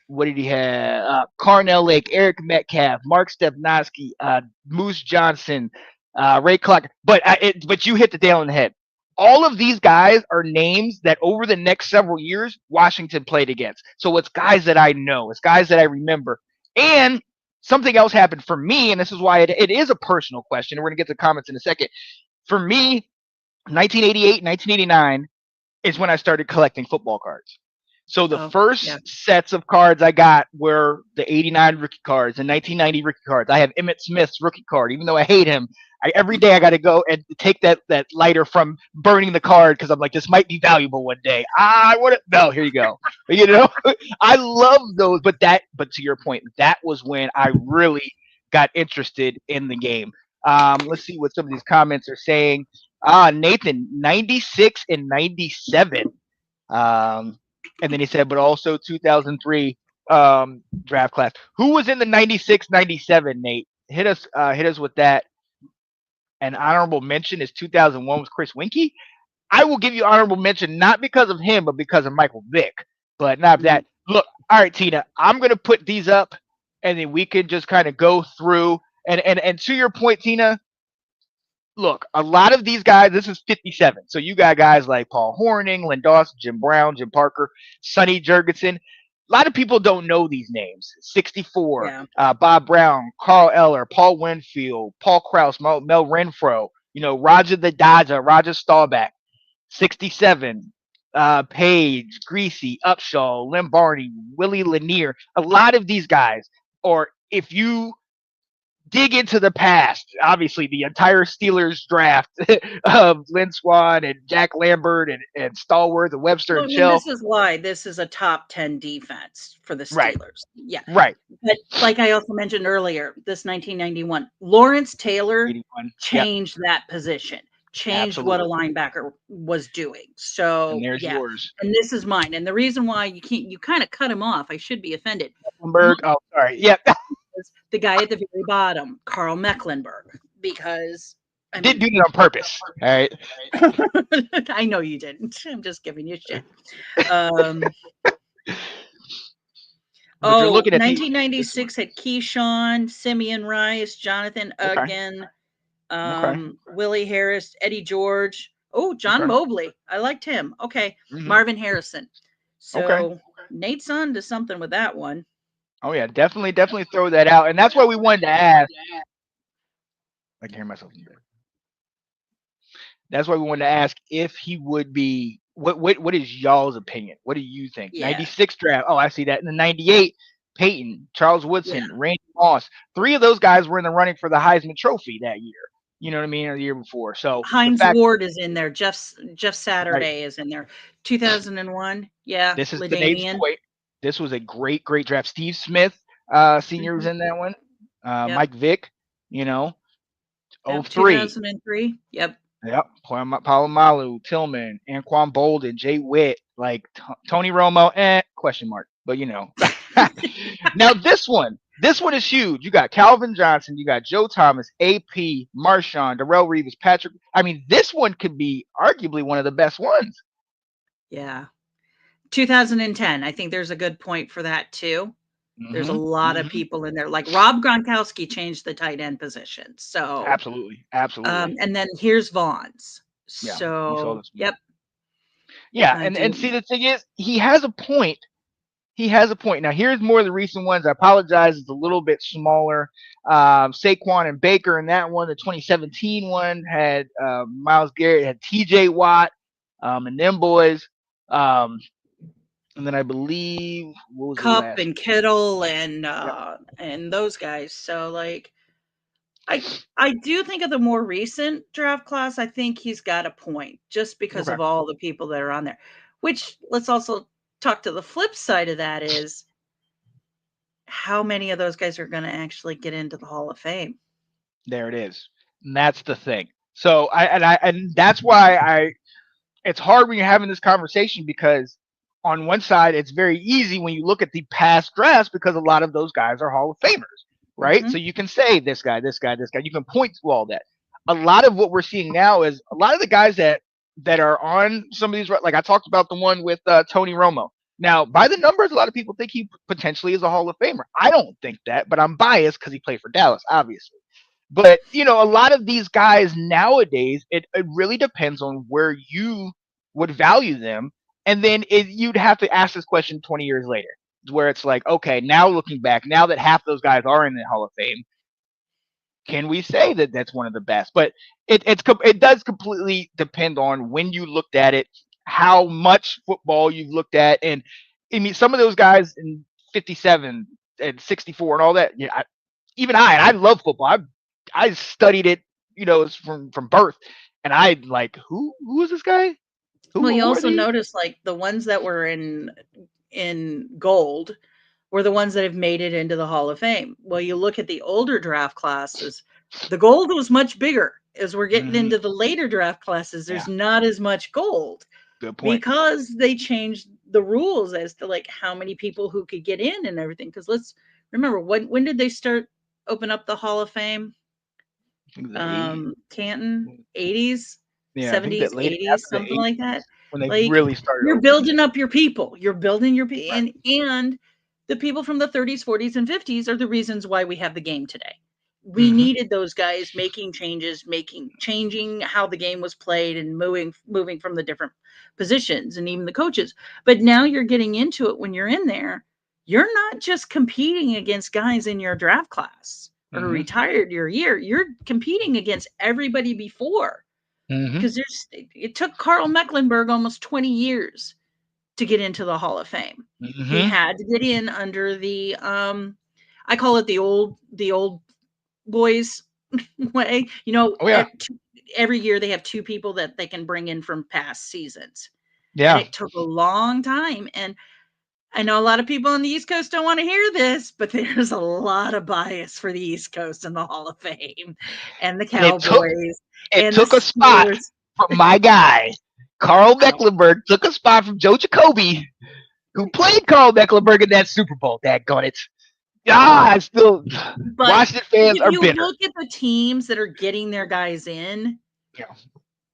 What did he have? Carnell Lake, Eric Metcalf, Mark Stepnoski, Moose Johnson, Ray Clark. But you hit the nail on the head. All of these guys are names that over the next several years Washington played against. So it's guys that I know. It's guys that I remember. And something else happened for me, and this is why it is a personal question. We're going to get to comments in a second. For me, 1988, 1989 is when I started collecting football cards. So the first sets of cards I got were the 89 rookie cards and 1990 rookie cards. I have Emmitt Smith's rookie card, even though I hate him. Every day I got to go and take that lighter from burning the card because I'm like, this might be valuable one day. No, here you go. You know, I love those. But to your point, that was when I really got interested in the game. Let's see what some of these comments are saying. Nathan, 96 and 97. And then he said, but also 2003 draft class. Who was in the 96, 97, Nate? Hit us with that. An honorable mention is 2001 was Chris Winkie. I will give you honorable mention, not because of him, but because of Michael Vick. But not that. Look, all right, Tina, I'm going to put these up, and then we can just kind of go through. And to your point, Tina, look, a lot of these guys, this is 57. So you got guys like Paul Hornung, Len Dawson, Jim Brown, Jim Parker, Sonny Jurgensen. A lot of people don't know these names. 64, Bob Brown, Carl Eller, Paul Winfield, Paul Krause, Mel Renfro, Roger the Dodger, Roger Staubach. 67, Page, Greasy, Upshaw, Lim Barney, Willie Lanier. A lot of these guys, or if you dig into the past, obviously the entire Steelers draft of Lynn Swan and Jack Lambert and Stallworth and Webster and Shell. This is why this is a top 10 defense for the Steelers. Right. Yeah. Right. But like I also mentioned earlier, this 1991, Lawrence Taylor 81. changed that position, changed what a linebacker was doing. So and there's yours. And this is mine. And the reason why you kind of cut him off, I should be offended. Oh, sorry. Yeah. The guy at the very bottom, Carl Mecklenburg, because I didn't do it on purpose. All right. I know you didn't. I'm just giving you shit. 1996 had Keyshawn, Simeon Rice, Jonathan Uggan, Willie Harris, Eddie George. Oh, John Mobley. I liked him. Okay. Marvin Harrison. So Nate's on to something with that one. Oh yeah, definitely throw that out, and that's why we wanted to ask. I can hear myself. That's why we wanted to ask if he would be. What is y'all's opinion? What do you think? 96 draft. Oh, I see that. In the 98, Peyton, Charles Woodson, Randy Moss. 3 of those guys were in the running for the Heisman Trophy that year. You know what I mean? Or the year before. So Hines Ward is in there. Jeff Saturday is in there. 2001. Yeah. This is the Nate's point. This was a great draft. Steve Smith, senior was in that one. Mike Vick, you know, Yep, 03. 2003. Yep. Yep. Palomalu, Tillman, Anquan Bolden, Jay Witt, like Tony Romo, question mark. But you know. Now this one is huge. You got Calvin Johnson, you got Joe Thomas, AP, Marshawn, Darrell Reeves, Patrick. I mean, this one could be arguably one of the best ones. Yeah. 2010. I think there's a good point for that too. There's a lot of people in there. Like Rob Gronkowski changed the tight end position. So absolutely. And then here's Vaughn's. Yeah, So yep. Yeah, and see the thing is, he has a point. Now here's more of the recent ones. I apologize, it's a little bit smaller. Saquon and Baker in that one. The 2017 one had Myles Garrett, had TJ Watt, and them boys. And then I believe what was Cup and Kittle and those guys. So like I do think of the more recent draft class, I think he's got a point just because of all the people that are on there. Which let's also talk to the flip side of that is how many of those guys are going to actually get into the Hall of Fame. There it is. And that's the thing. So and that's why it's hard when you're having this conversation because on one side, it's very easy when you look at the past drafts because a lot of those guys are Hall of Famers, right? So you can say this guy. You can point to all that. A lot of what we're seeing now is a lot of the guys that are on some of these, like I talked about the one with Tony Romo. Now, by the numbers, a lot of people think he potentially is a Hall of Famer. I don't think that, but I'm biased because he played for Dallas, obviously. But, you know, a lot of these guys nowadays, it really depends on where you would value them. And then you'd have to ask this question 20 years later, where it's like, okay, now looking back, now that half those guys are in the Hall of Fame, can we say that that's one of the best? But it does completely depend on when you looked at it, how much football you've looked at. And I mean, some of those guys in 57 and 64 and all that, yeah, I love football. I studied it, you know, from birth. And I like, who is this guy? Well, you also notice like the ones that were in gold were the ones that have made it into the Hall of Fame. Well, you look at the older draft classes, the gold was much bigger. As we're getting into the later draft classes, there's not as much gold. Good point. Because they changed the rules as to like how many people who could get in and everything. Because let's remember, when did they start open up the Hall of Fame? Canton, 80s. 70s, 80s, something like that. When they like, really started. You're building up your people. You're building your people. And the people from the 30s, 40s, and 50s are the reasons why we have the game today. We needed those guys making changes, changing how the game was played and moving from the different positions and even the coaches. But now you're getting into it when you're in there. You're not just competing against guys in your draft class or retired your year. You're competing against everybody before. Because it took Carl Mecklenburg almost 20 years to get into the Hall of Fame. He had to get in under the I call it the old boys way. You know, every year they have two people that they can bring in from past seasons. Yeah, and it took a long time, and I know a lot of people on the East Coast don't want to hear this, but there's a lot of bias for the East Coast in the Hall of Fame and the Cowboys. It took a spot from my guy. Carl Mecklenburg took a spot from Joe Jacoby, who played Carl Mecklenburg in that Super Bowl. Daggone it. I still Washington fans are bitter. You look at the teams that are getting their guys in,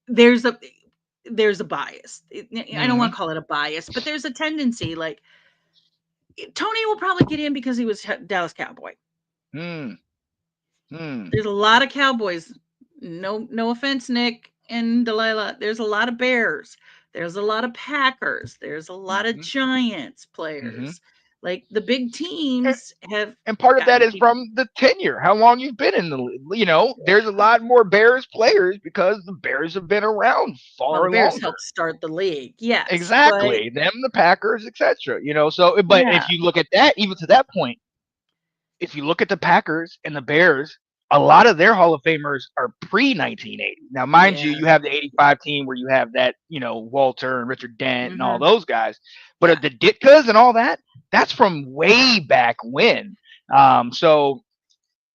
there's a bias. I don't want to call it a bias, but there's a tendency like Tony will probably get in because he was Dallas Cowboy. There's a lot of Cowboys. No offense, Nick and Delilah. There's a lot of Bears. There's a lot of Packers. There's a lot of Giants players. Like the big teams have. And part of that is from the tenure, how long you've been in the league. You know, there's a lot more Bears players because the Bears have been around far longer. The Bears helped start the league. Yes. Exactly. Them, the Packers, etc. You know, so, but if you look at that, even to that point, if you look at the Packers and the Bears, a lot of their Hall of Famers are pre-1980. Now, mind you, you have the 85 team where you have that, you know, Walter and Richard Dent and all those guys. But the Ditkas and all that, that's from way back when. So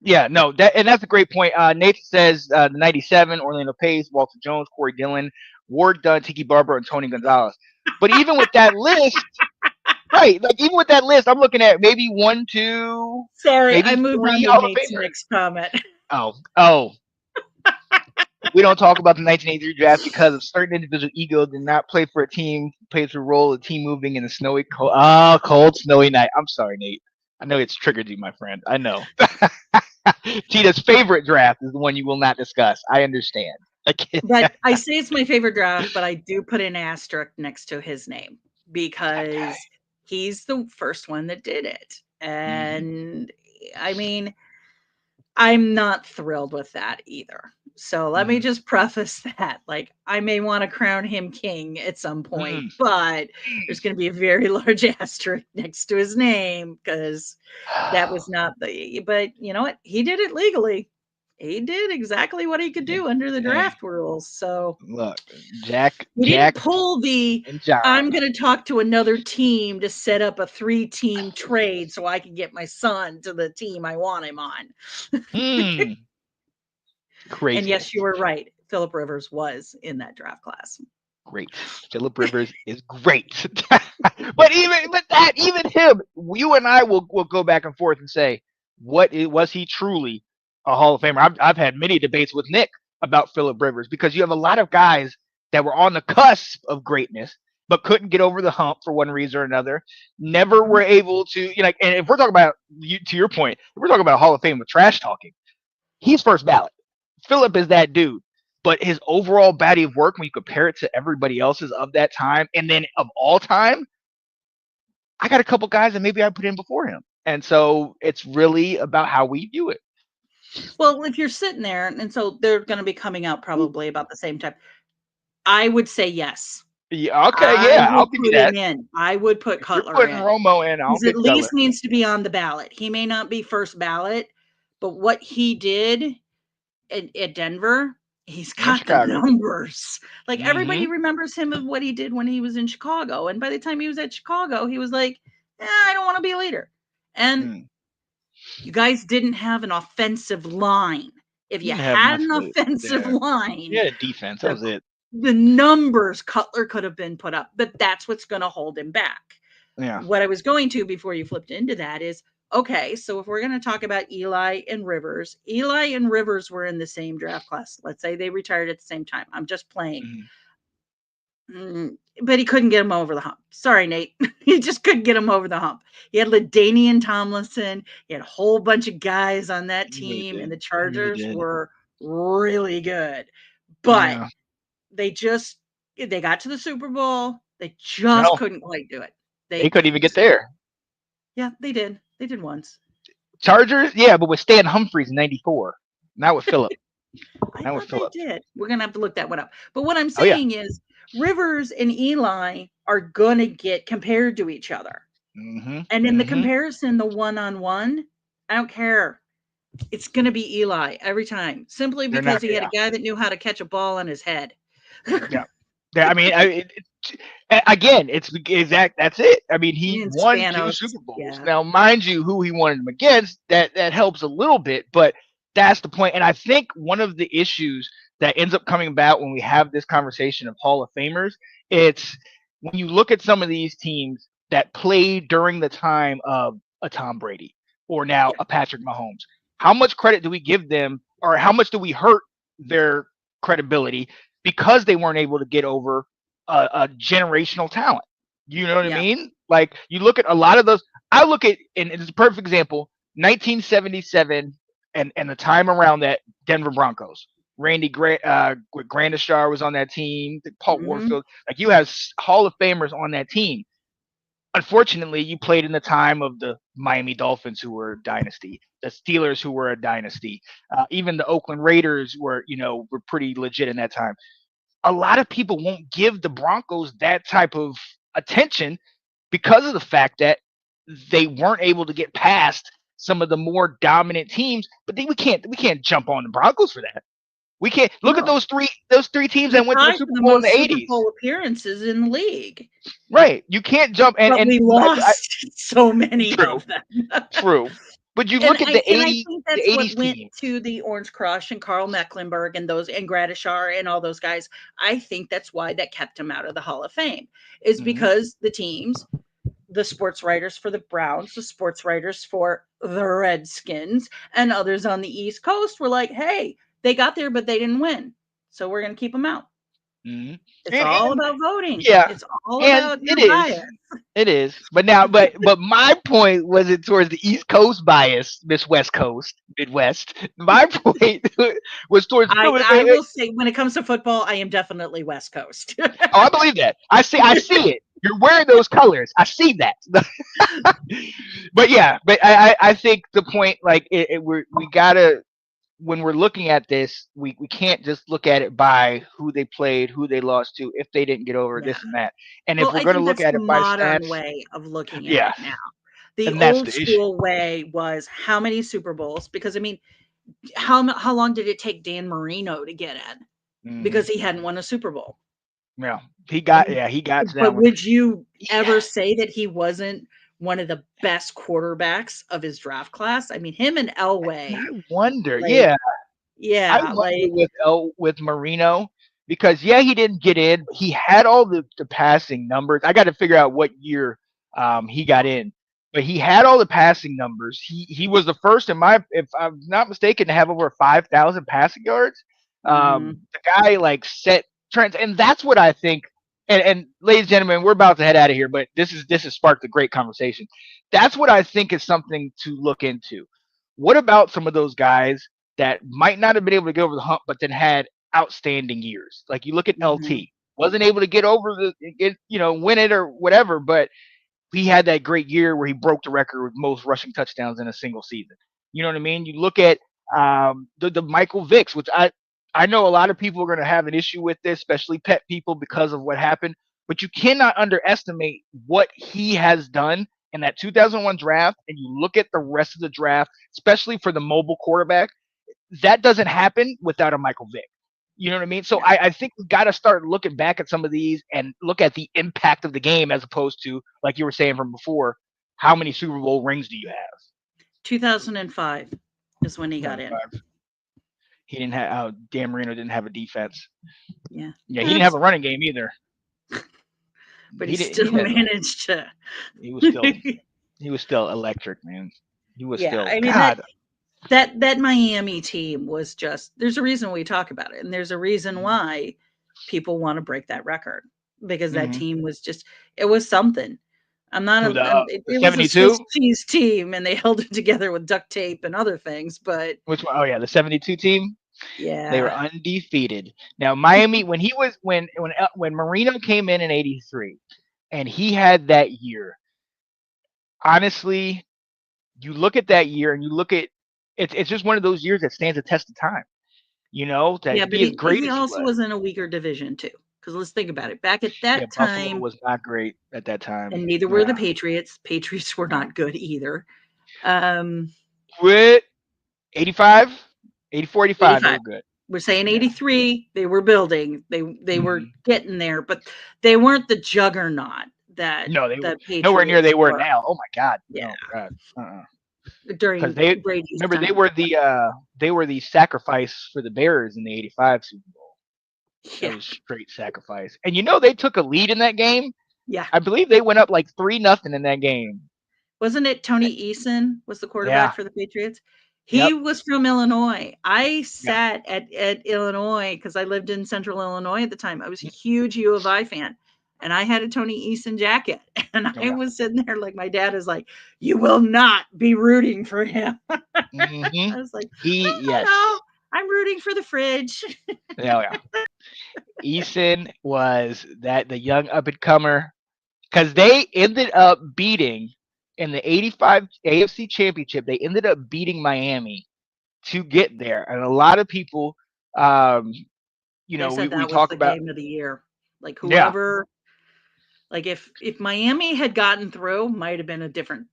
Yeah, no, that's a great point. Nathan says the 97, Orlando Pace, Walter Jones, Corey Dillon, Ward Dunn, Tiki Barber, and Tony Gonzalez. But even with that list, right? Like even with that list, I'm looking at maybe 1, 2, Sorry, I maybe moved on 3 to Hall of Nate's Famers. next comment. Oh. We don't talk about the 1983 draft because of certain individual ego did not play for a team, plays a role of team moving in a snowy, cold, snowy night. I'm sorry, Nate. I know it's triggered you, my friend. I know. Tita's favorite draft is the one you will not discuss. I understand. But I say it's my favorite draft, but I do put an asterisk next to his name because he's the first one that did it. And I mean, I'm not thrilled with that either. So let me just preface that. Like, I may want to crown him king at some point, but there's going to be a very large asterisk next to his name because that was not the. But you know what? He did it legally. He did exactly what he could do under the draft rules. So look, Jack, he didn't pull the. and John. I'm going to talk to another team to set up a 3-team trade so I can get my son to the team I want him on. Crazy. And yes, you were right. Phillip Rivers was in that draft class. Great. Phillip Rivers is great. but even him, you and I will go back and forth and say, was he truly a Hall of Famer? I've had many debates with Nick about Phillip Rivers because you have a lot of guys that were on the cusp of greatness but couldn't get over the hump for one reason or another. Never were able to, and if we're talking about to your point, if we're talking about a Hall of Fame with trash talking, he's first ballot. Phillip is that dude. But his overall body of work, when you compare it to everybody else's of that time, and then of all time, I got a couple guys that maybe I put in before him. And so it's really about how we view it. Well, if you're sitting there, and so they're going to be coming out probably about the same time, I would say yes. Yeah, okay, yeah, I'll give you that. I would put Cutler You're putting in. Romo in. I'll at least needs to be on the ballot. He may not be first ballot, but what he did at Denver, he's got the numbers. Like everybody remembers him of what he did when he was in Chicago. And by the time he was at Chicago, he was like, I don't want to be a leader. And you guys didn't have an offensive line. If you had an offensive line, yeah, defense, that was it. The numbers Cutler could have been put up, but that's what's going to hold him back. Yeah. What I was going to before you flipped into that is, okay, so if we're going to talk about Eli and Rivers were in the same draft class. Let's say they retired at the same time. I'm just playing. But he couldn't get him over the hump. Sorry, Nate. He just couldn't get him over the hump. He had LaDainian Tomlinson. He had a whole bunch of guys on that team, and the Chargers were really good. But they got to the Super Bowl. They just couldn't quite do it. They couldn't even get there. Yeah, they did. They did once. Chargers, yeah, but with Stan Humphries in '94, not with Phillip. I thought they did. We're gonna have to look that one up. But what I'm saying is, Rivers and Eli are gonna get compared to each other, and in the comparison, the one-on-one, I don't care. It's gonna be Eli every time, simply because he had a guy that knew how to catch a ball on his head. I mean, again, it's exact. That's it. I mean, he won 2 Super Bowls. Yeah. Now, mind you, who he wanted him against, that helps a little bit, but that's the point. And I think one of the issues that ends up coming about when we have this conversation of Hall of Famers, it's when you look at some of these teams that played during the time of a Tom Brady or now a Patrick Mahomes. How much credit do we give them, or how much do we hurt their credibility because they weren't able to get over a generational talent? You know what I mean? Like, you look at a lot of those. I look at, and it's a perfect example, 1977 and the time around that Denver Broncos. Randy Grandishar was on that team. Paul Warfield. Like, you have Hall of Famers on that team. Unfortunately, you played in the time of the Miami Dolphins, who were a dynasty, the Steelers, who were a dynasty, even the Oakland Raiders were pretty legit in that time. A lot of people won't give the Broncos that type of attention because of the fact that they weren't able to get past some of the more dominant teams. But we can't jump on the Broncos for that. We can't look at those three teams that went to the Super Bowl in the 80s. Super Bowl appearances in the league. Right. You can't jump and we lost so many of them. True. But you look at the I 80, think the that's what 80s went team. to the Orange Crush and Carl Mecklenburg and those and Gradishar and all those guys. I think that's why that kept him out of the Hall of Fame, is Mhm. because the teams, the sports writers for the Browns, the sports writers for the Redskins, and others on the East Coast were like, hey, they got there, but they didn't win. So we're going to keep them out. Mhm. It's all about voting. Yeah, It's all and about it your is. bias. It is. But my point wasn't towards the East Coast bias, Miss West Coast, Midwest. My point was towards. I will say, when it comes to football, I am definitely West Coast. Oh, I believe that. I see it. You're wearing those colors. I see that. But yeah, but I think the point, like, we gotta, when we're looking at this, we can't just look at it by who they played, who they lost to, if they didn't get over Yeah. this and that. And Well, if we're I going to think look that's at the it by modern stats, way of looking at yeah, it now. The and that's old the issue. school way was how many Super Bowls? Because I mean, how long did it take Dan Marino to get in? Mhm. Because he hadn't won a Super Bowl. Yeah, he got to that But one. would you ever say that he wasn't one of the best quarterbacks of his draft class? I mean, him and Elway. I wonder. Like, Yeah, I yeah, wonder like with Marino, because he didn't get in. He had all the passing numbers. I got to figure out what year he got in, but he had all the passing numbers. He was the first, if I'm not mistaken, to have over 5,000 passing yards. The guy like set trends, and that's what I think. And ladies and gentlemen, we're about to head out of here, but this has sparked a great conversation. That's what I think is something to look into. What about some of those guys that might not have been able to get over the hump, but then had outstanding years? Like you look at LT, wasn't able to get over win it or whatever, but he had that great year where he broke the record with most rushing touchdowns in a single season. You know what I mean? You look at the Michael Vicks, which I know a lot of people are going to have an issue with this, especially pet people, because of what happened. But you cannot underestimate what he has done in that 2001 draft. And you look at the rest of the draft, especially for the mobile quarterback, that doesn't happen without a Michael Vick. You know what I mean? So I think we've got to start looking back at some of these and look at the impact of the game, as opposed to, like you were saying from before, how many Super Bowl rings do you have? 2005 is when he got in. He didn't have. Dan Marino didn't have a defense. Yeah. Yeah, he didn't have a running game either. But he still managed to. He was still electric, man. He was still. I mean, God. That Miami team was just. There's a reason we talk about it, and there's a reason why people want to break that record, because that team was just. It was something. I'm not it was a Swiss cheese team, and they held it together with duct tape and other things. But which one? Oh yeah, the 72 team. Yeah, they were undefeated. Now Miami, when Marino came in '83, and he had that year. Honestly, you look at that year, and you look at it's just one of those years that stands the test of time. You know, that but he also was in a weaker division too. Because let's think about it. Back at that time, Buffalo was not great at that time, and neither were the Patriots. Patriots were not good either. With 85, 84, 85, they were good. We're saying 83. They were building. They were getting there, but they weren't the juggernaut that. No, they were Patriots nowhere near they were now. Oh my God. Yeah. Oh, God. During Brady's time. They were the sacrifice for the Bears in the '85 Super Bowl. Yeah. It was straight sacrifice. And they took a lead in that game. Yeah. I believe they went up like 3-0 in that game. Wasn't it Tony Eason was the quarterback for the Patriots? He was from Illinois. I sat at Illinois because I lived in central Illinois at the time. I was a huge U of I fan. And I had a Tony Eason jacket. And I was sitting there like, my dad is like, you will not be rooting for him. I was like, no, I'm rooting for the fridge. Yeah. Eason was the young up-and-comer, because they ended up beating, in the '85 AFC Championship, they ended up beating Miami to get there. And a lot of people, we talk about game of the year. Like whoever, like if Miami had gotten through, might have been a different.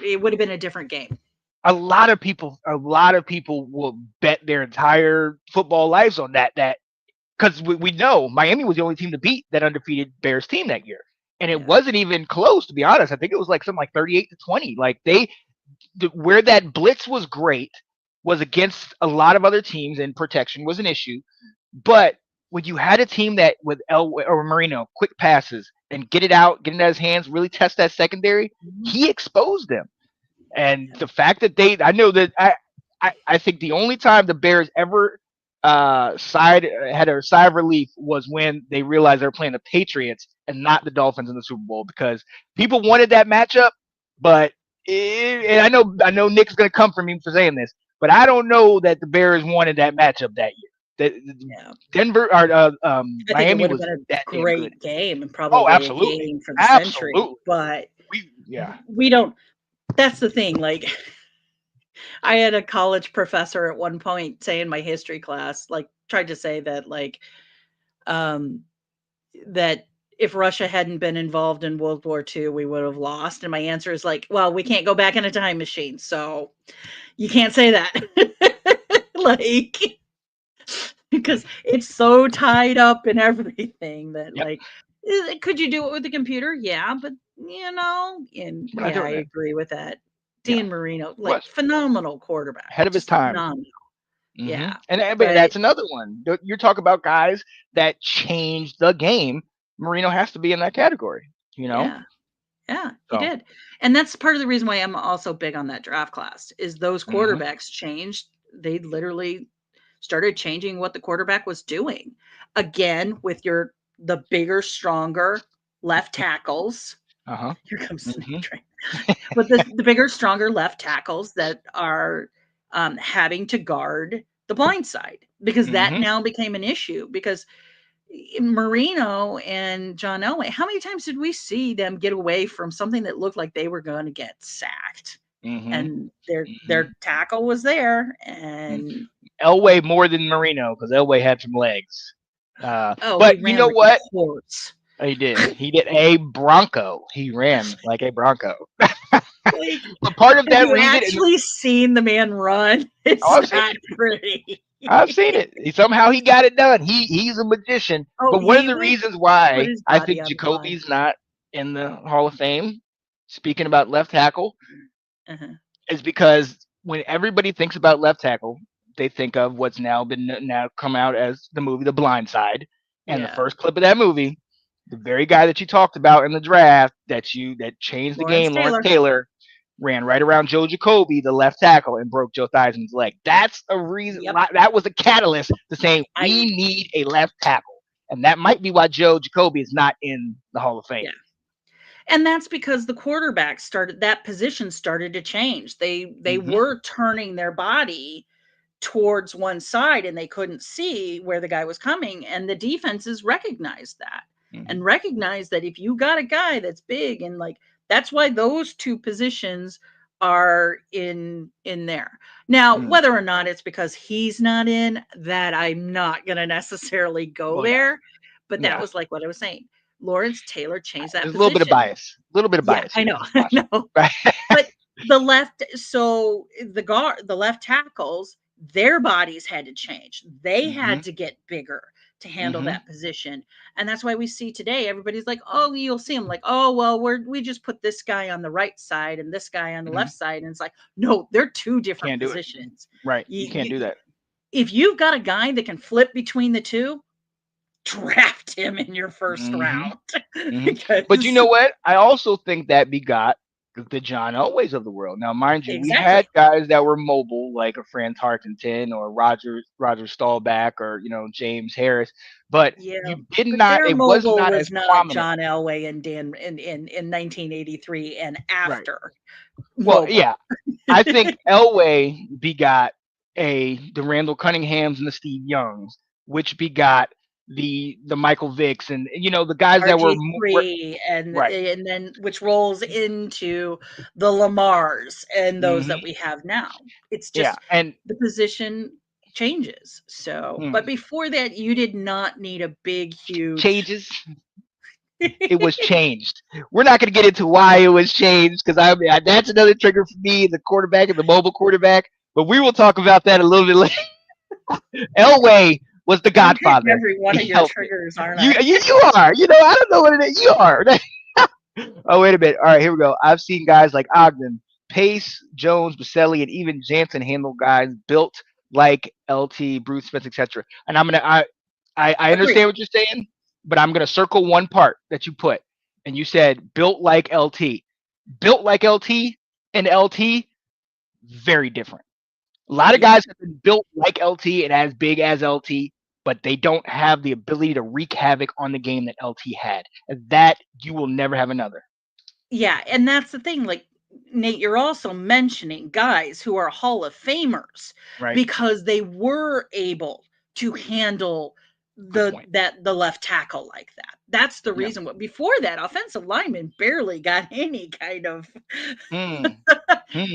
It would have been a different game. A lot of people will bet their entire football lives on that because we know Miami was the only team to beat that undefeated Bears team that year. And it wasn't even close, to be honest. I think it was like something like 38-20. Like where that blitz was great was against a lot of other teams, and protection was an issue. But when you had a team that with Elway or Marino, quick passes and get it out of his hands, really test that secondary, he exposed them. And the fact that I know that I think the only time the Bears ever had a sigh of relief was when they realized they were playing the Patriots and not the Dolphins in the Super Bowl, because people wanted that matchup. But and I know Nick's going to come for me for saying this, but I don't know that the Bears wanted that matchup that year. Denver or I think Miami it would was have been that a damn great good. game and Oh, probably a absolutely, game for the century. absolutely. But Yeah. we don't. That's the thing. Like, I had a college professor at one point say in my history class, like, tried to say that, like, that if Russia hadn't been involved in World War II, we would have lost. And my answer is like, well, we can't go back in a time machine, so you can't say that. Like, because it's so tied up in everything that, Yep. like, could you do it with a computer? Yeah, but and We're not yeah, doing I that. agree with that. Yeah. Dan Marino, like, Was phenomenal quarterback, ahead of his just time. phenomenal. Yeah, And but but that's another one. You're talking about guys that changed the game. Marino has to be in that category. yeah, he So did, and that's part of the reason why I'm also big on that draft class. Is those quarterbacks changed? They literally started changing what the quarterback was doing. Again, with the bigger, stronger left tackles. Here comes the name train. But the bigger, stronger left tackles that are having to guard the blind side, because that now became an issue. Because Marino and John Elway, how many times did we see them get away from something that looked like they were going to get sacked? And their tackle was there, and Elway more than Marino, because Elway had some legs. But he you ran know like a what? horse. He did. He did a Bronco. He ran like a Bronco. Like, But part of have that you reason, actually seen the man run? It's not pretty. I've seen it. Somehow he got it done. He's a magician. Oh, But one of he the would reasons put why his I body think on the line. Jacoby's not in the Hall of Fame, speaking about left tackle, is because when everybody thinks about left tackle, they think of what's now come out as the movie The Blind Side. And the first clip of that movie, the very guy that you talked about in the draft that changed the game, Lawrence Taylor, ran right around Joe Jacoby, the left tackle, and broke Joe Theismann's leg. That's a reason. That was a catalyst to saying we need a left tackle. And that might be why Joe Jacoby is not in the Hall of Fame. Yeah. And that's because the quarterback that position started to change. They were turning their body towards one side, and they couldn't see where the guy was coming. And the defenses recognized that and recognized that if you got a guy that's big, and like, that's why those two positions are in there. Now, whether or not it's because he's not in, that I'm not going to necessarily go there. But that was like what I was saying. Lawrence Taylor changed that There's position. A little bit of bias. I know. But the left tackles, their bodies had to change. They had to get bigger to handle that position. And that's why we see today, everybody's like, oh, you'll see them like, oh, well, we just put this guy on the right side and this guy on the left side. And it's like, no, they're two different positions. Right. You can't do that. If you've got a guy that can flip between the two, draft him in your first round. But you know what? I also think that begot the John Elways of the world. Now, mind you, we had guys that were mobile, like a Fran Tarkenton or Roger Staubach or James Harris, but you did not. It was not as prominent. John Elway and Dan in 1983 and after. Well, yeah, I think Elway begot the Randall Cunninghams and the Steve Youngs, which begot the Michael Vicks and the guys that were and then which rolls into the Lamars and those that we have now. It's just and the position changes. So but before that, you did not need a big huge changes. It was changed. We're not going to get into why it was changed, because that's another trigger for me, the quarterback and the mobile quarterback, but we will talk about that a little bit later. Elway was the godfather. Every one of your triggers, aren't I? You are. I don't know what it is. You are. Oh, wait a minute. All right, here we go. I've seen guys like Ogden Pace, Jones, Baselli, and even Jansen handle guys built like LT, Bruce Smith, etc. And I understand what you're saying, but I'm gonna circle one part that you put, and you said built like LT. Built like LT and LT, very different. A lot of guys have been built like LT and as big as LT, but they don't have the ability to wreak havoc on the game that LT had. And that you will never have another. Yeah, and that's the thing. Like, Nate, you're also mentioning guys who are Hall of Famers Right. because they were able to handle the left tackle like that. That's the reason. What before that, offensive linemen barely got any kind of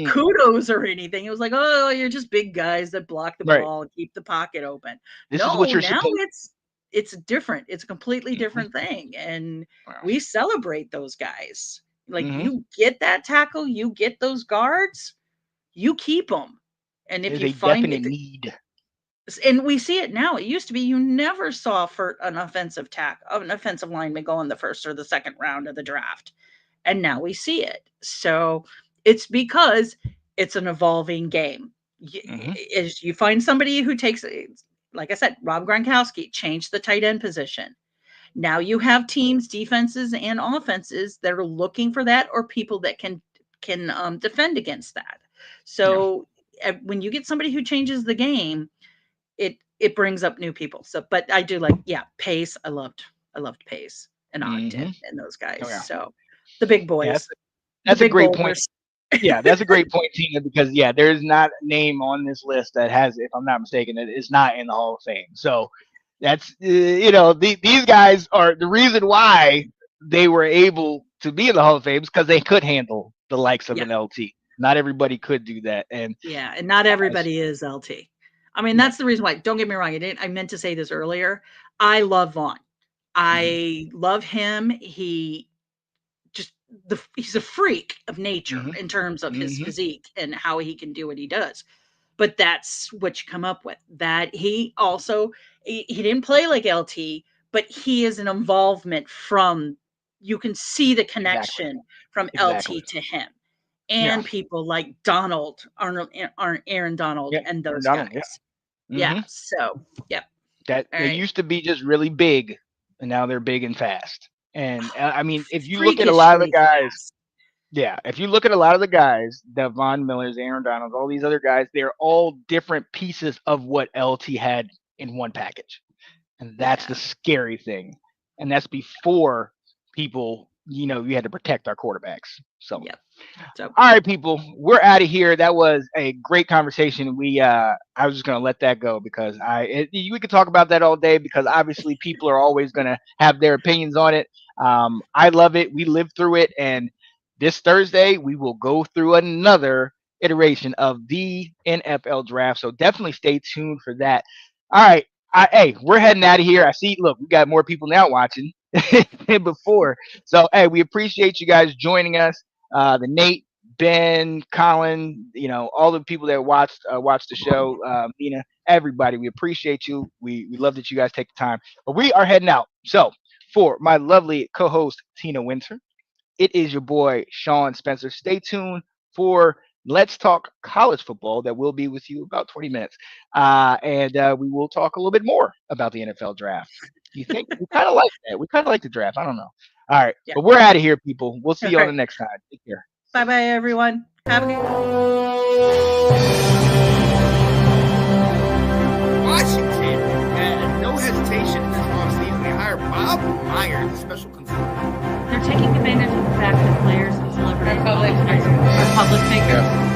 kudos or anything. It was like, oh, you're just big guys that block the ball and keep the pocket open. This is what you're now supposed. It's different. It's a completely different thing, and we celebrate those guys. Like, you get that tackle, you get those guards, you keep them. And if you find definite need. And we see it now. It used to be you never saw for an offensive lineman go in the first or the second round of the draft. And now we see it. So it's because it's an evolving game. Is you find somebody who takes, like I said, Rob Gronkowski changed the tight end position. Now you have teams, defenses, and offenses that are looking for that, or people that can defend against that. So when you get somebody who changes the game, it brings up new people. So, but I do like, Pace. I loved Pace and Ogden and those guys. Oh, yeah. So the big boys. That's a great point. Yeah, that's a great point, Tina, because there's not a name on this list that has, if I'm not mistaken, that is not in the Hall of Fame. So that's these guys are the reason why they were able to be in the Hall of Fame, because they could handle the likes of an LT. Not everybody could do that, and not everybody is LT. I mean, that's the reason why. Don't get me wrong. I meant to say this earlier. I love Vaughn. I love him. He's a freak of nature in terms of his physique and how he can do what he does. But that's what you come up with. That he also, he didn't play like LT, but he is an involvement from, you can see the connection from LT to him. And people like Aaron Donald and those guys. So that they used to be just really big, and now they're big and fast. And I mean, if you look at a lot of the guys, if you look at a lot of the guys, the Von Millers, Aaron Donalds, all these other guys, they're all different pieces of what LT had in one package, and that's the scary thing. And that's before people, you had to protect our quarterbacks. So, all right, people, we're out of here. That was a great conversation. I was just going to let that go because we could talk about that all day, because obviously people are always going to have their opinions on it. I love it. We lived through it. And this Thursday, we will go through another iteration of the NFL draft. So definitely stay tuned for that. All right. Hey, we're heading out of here. I see, look, we got more people now watching than before. So, hey, we appreciate you guys joining us. The Nate, Ben, Colin, all the people that watched the show, Nina, everybody, we appreciate you. We love that you guys take the time. But we are heading out. So, for my lovely co-host, Tina Winter, it is your boy, Sean Spencer. Stay tuned for Let's Talk College Football. That will be with you about 20 minutes. And we will talk a little bit more about the NFL draft. You think? We kind of like that. We kind of like the draft. I don't know. All right. But we're out of here, people. We'll see you on the next time. Take care. Bye-bye, everyone. Have a good Washington had no hesitation in this offseason. They hired Bob Myers, a special consultant. They're taking advantage of the fact that players and celebrities are public figures.